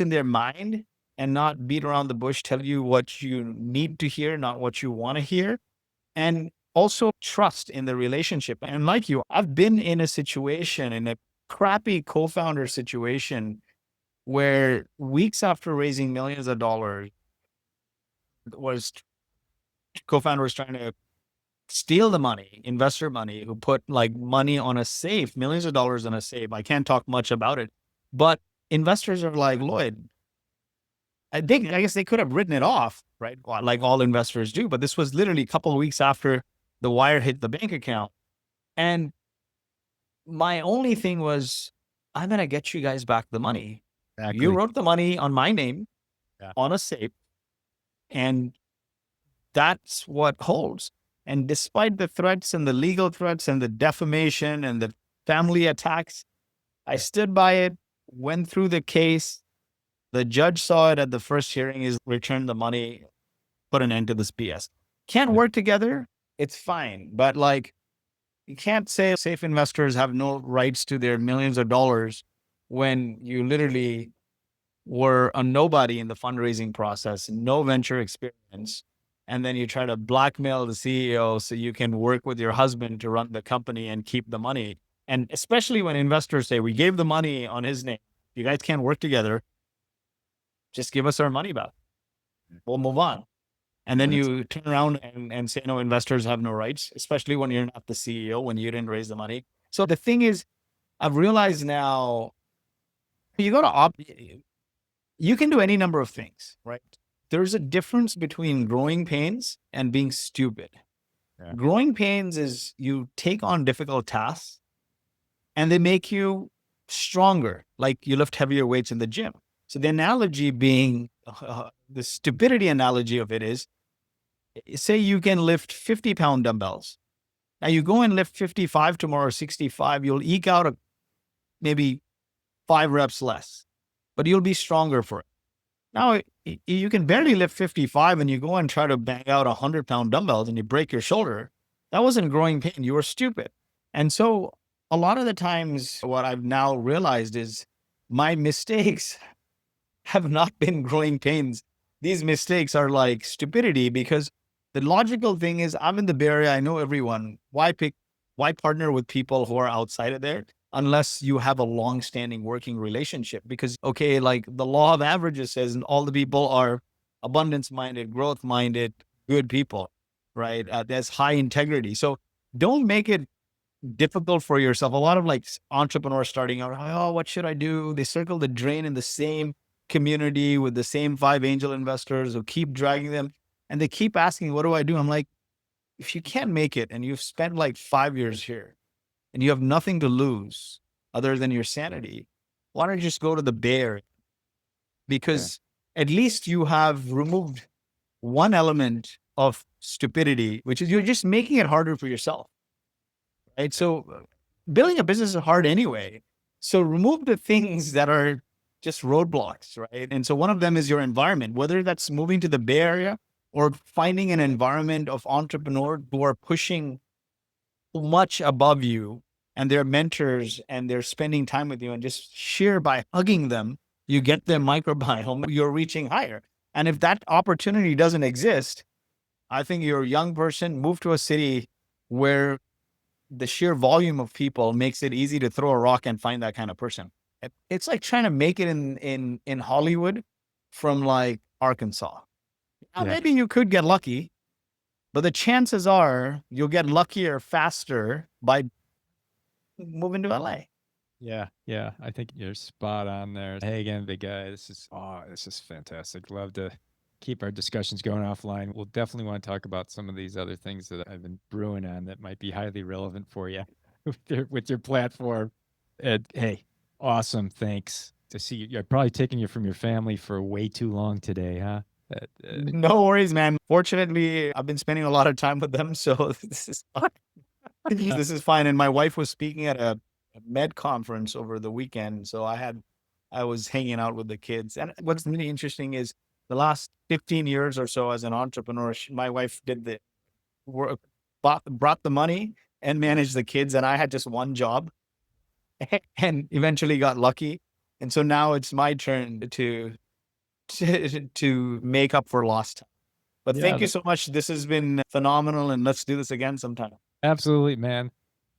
B: in their mind and not beat around the bush, tell you what you need to hear, not what you want to hear. And also trust in the relationship. And like you, I've been in a situation, in a crappy co-founder situation, where weeks after raising millions of dollars, was co-founder was trying to steal the money, investor money, who put like money on a safe, millions of dollars on a safe. I can't talk much about it, but investors are like, Lloyd, I guess they could have written it off, right? Like all investors do, but this was literally a couple of weeks after the wire hit the bank account. And my only thing was, I'm going to get you guys back the money.
A: Exactly.
B: You wrote the money on my name,
A: Yeah.
B: on a safe, and that's what holds. And despite the threats and the legal threats and the defamation and the family attacks, I stood by it, went through the case. The judge saw it at the first hearing, is returned the money, put an end to this BS. Can't work together, it's fine. But like, you can't say safe investors have no rights to their millions of dollars when you literally were a nobody in the fundraising process, no venture experience. And then you try to blackmail the CEO so you can work with your husband to run the company and keep the money. And especially when investors say, we gave the money on his name, you guys can't work together, just give us our money back. We'll move on. And then you turn around and say, no, investors have no rights, especially when you're not the CEO, when you didn't raise the money. So the thing is, I've realized now, you go to you can do any number of things, right? There's a difference between growing pains and being stupid.
A: Yeah.
B: Growing pains is you take on difficult tasks and they make you stronger, like you lift heavier weights in the gym. So the analogy being, the stupidity analogy of it is, say you can lift 50-pound dumbbells. Now you go and lift 55 tomorrow, 65, you'll eke out maybe 5 reps less, but you'll be stronger for it. Now you can barely lift 55 and you go and try to bang out 100-pound dumbbells and you break your shoulder. That wasn't growing pain. You were stupid. And so a lot of the times what I've now realized is my mistakes have not been growing pains. These mistakes are like stupidity, because the logical thing is, I'm in the Bay Area, I know everyone. Why partner with people who are outside of there unless you have a long-standing working relationship? Because, okay, like the law of averages says all the people are abundance-minded, growth-minded, good people, right? There's high integrity. So don't make it difficult for yourself. A lot of like entrepreneurs starting out, oh, what should I do? They circle the drain in the same community with the same 5 angel investors who keep dragging them. And they keep asking, what do I do? I'm like, if you can't make it and you've spent like 5 years here and you have nothing to lose other than your sanity, why don't you just go to the Bay Area? Because at least you have removed one element of stupidity, which is you're just making it harder for yourself. Right? So building a business is hard anyway. So remove the things that are just roadblocks, right? And so one of them is your environment, whether that's moving to the Bay Area or finding an environment of entrepreneurs who are pushing much above you and they're mentors and they're spending time with you, and just sheer by hugging them, you get their microbiome, you're reaching higher. And if that opportunity doesn't exist, I think you're a young person, move to a city where the sheer volume of people makes it easy to throw a rock and find that kind of person. It's like trying to make it in Hollywood from like Arkansas. Now, maybe you could get lucky, but the chances are you'll get luckier faster by moving to LA.
A: Yeah, I think you're spot on there. Hey, again, big guy, this is fantastic. Love to keep our discussions going offline. We'll definitely want to talk about some of these other things that I've been brewing on that might be highly relevant for you with your platform. And hey, awesome. Thanks to see you. I've probably taken you from your family for way too long today, huh?
B: No worries, man. Fortunately, I've been spending a lot of time with them, so this is fine. This is fine. And my wife was speaking at a med conference over the weekend, so I was hanging out with the kids. And what's really interesting is the last 15 years or so as an entrepreneur, my wife did the work, brought the money and managed the kids, and I had just one job and eventually got lucky. And so now it's my turn to make up for lost time. But
A: Yeah,
B: thank you so much. This has been phenomenal, and let's do this again sometime.
A: absolutely, man.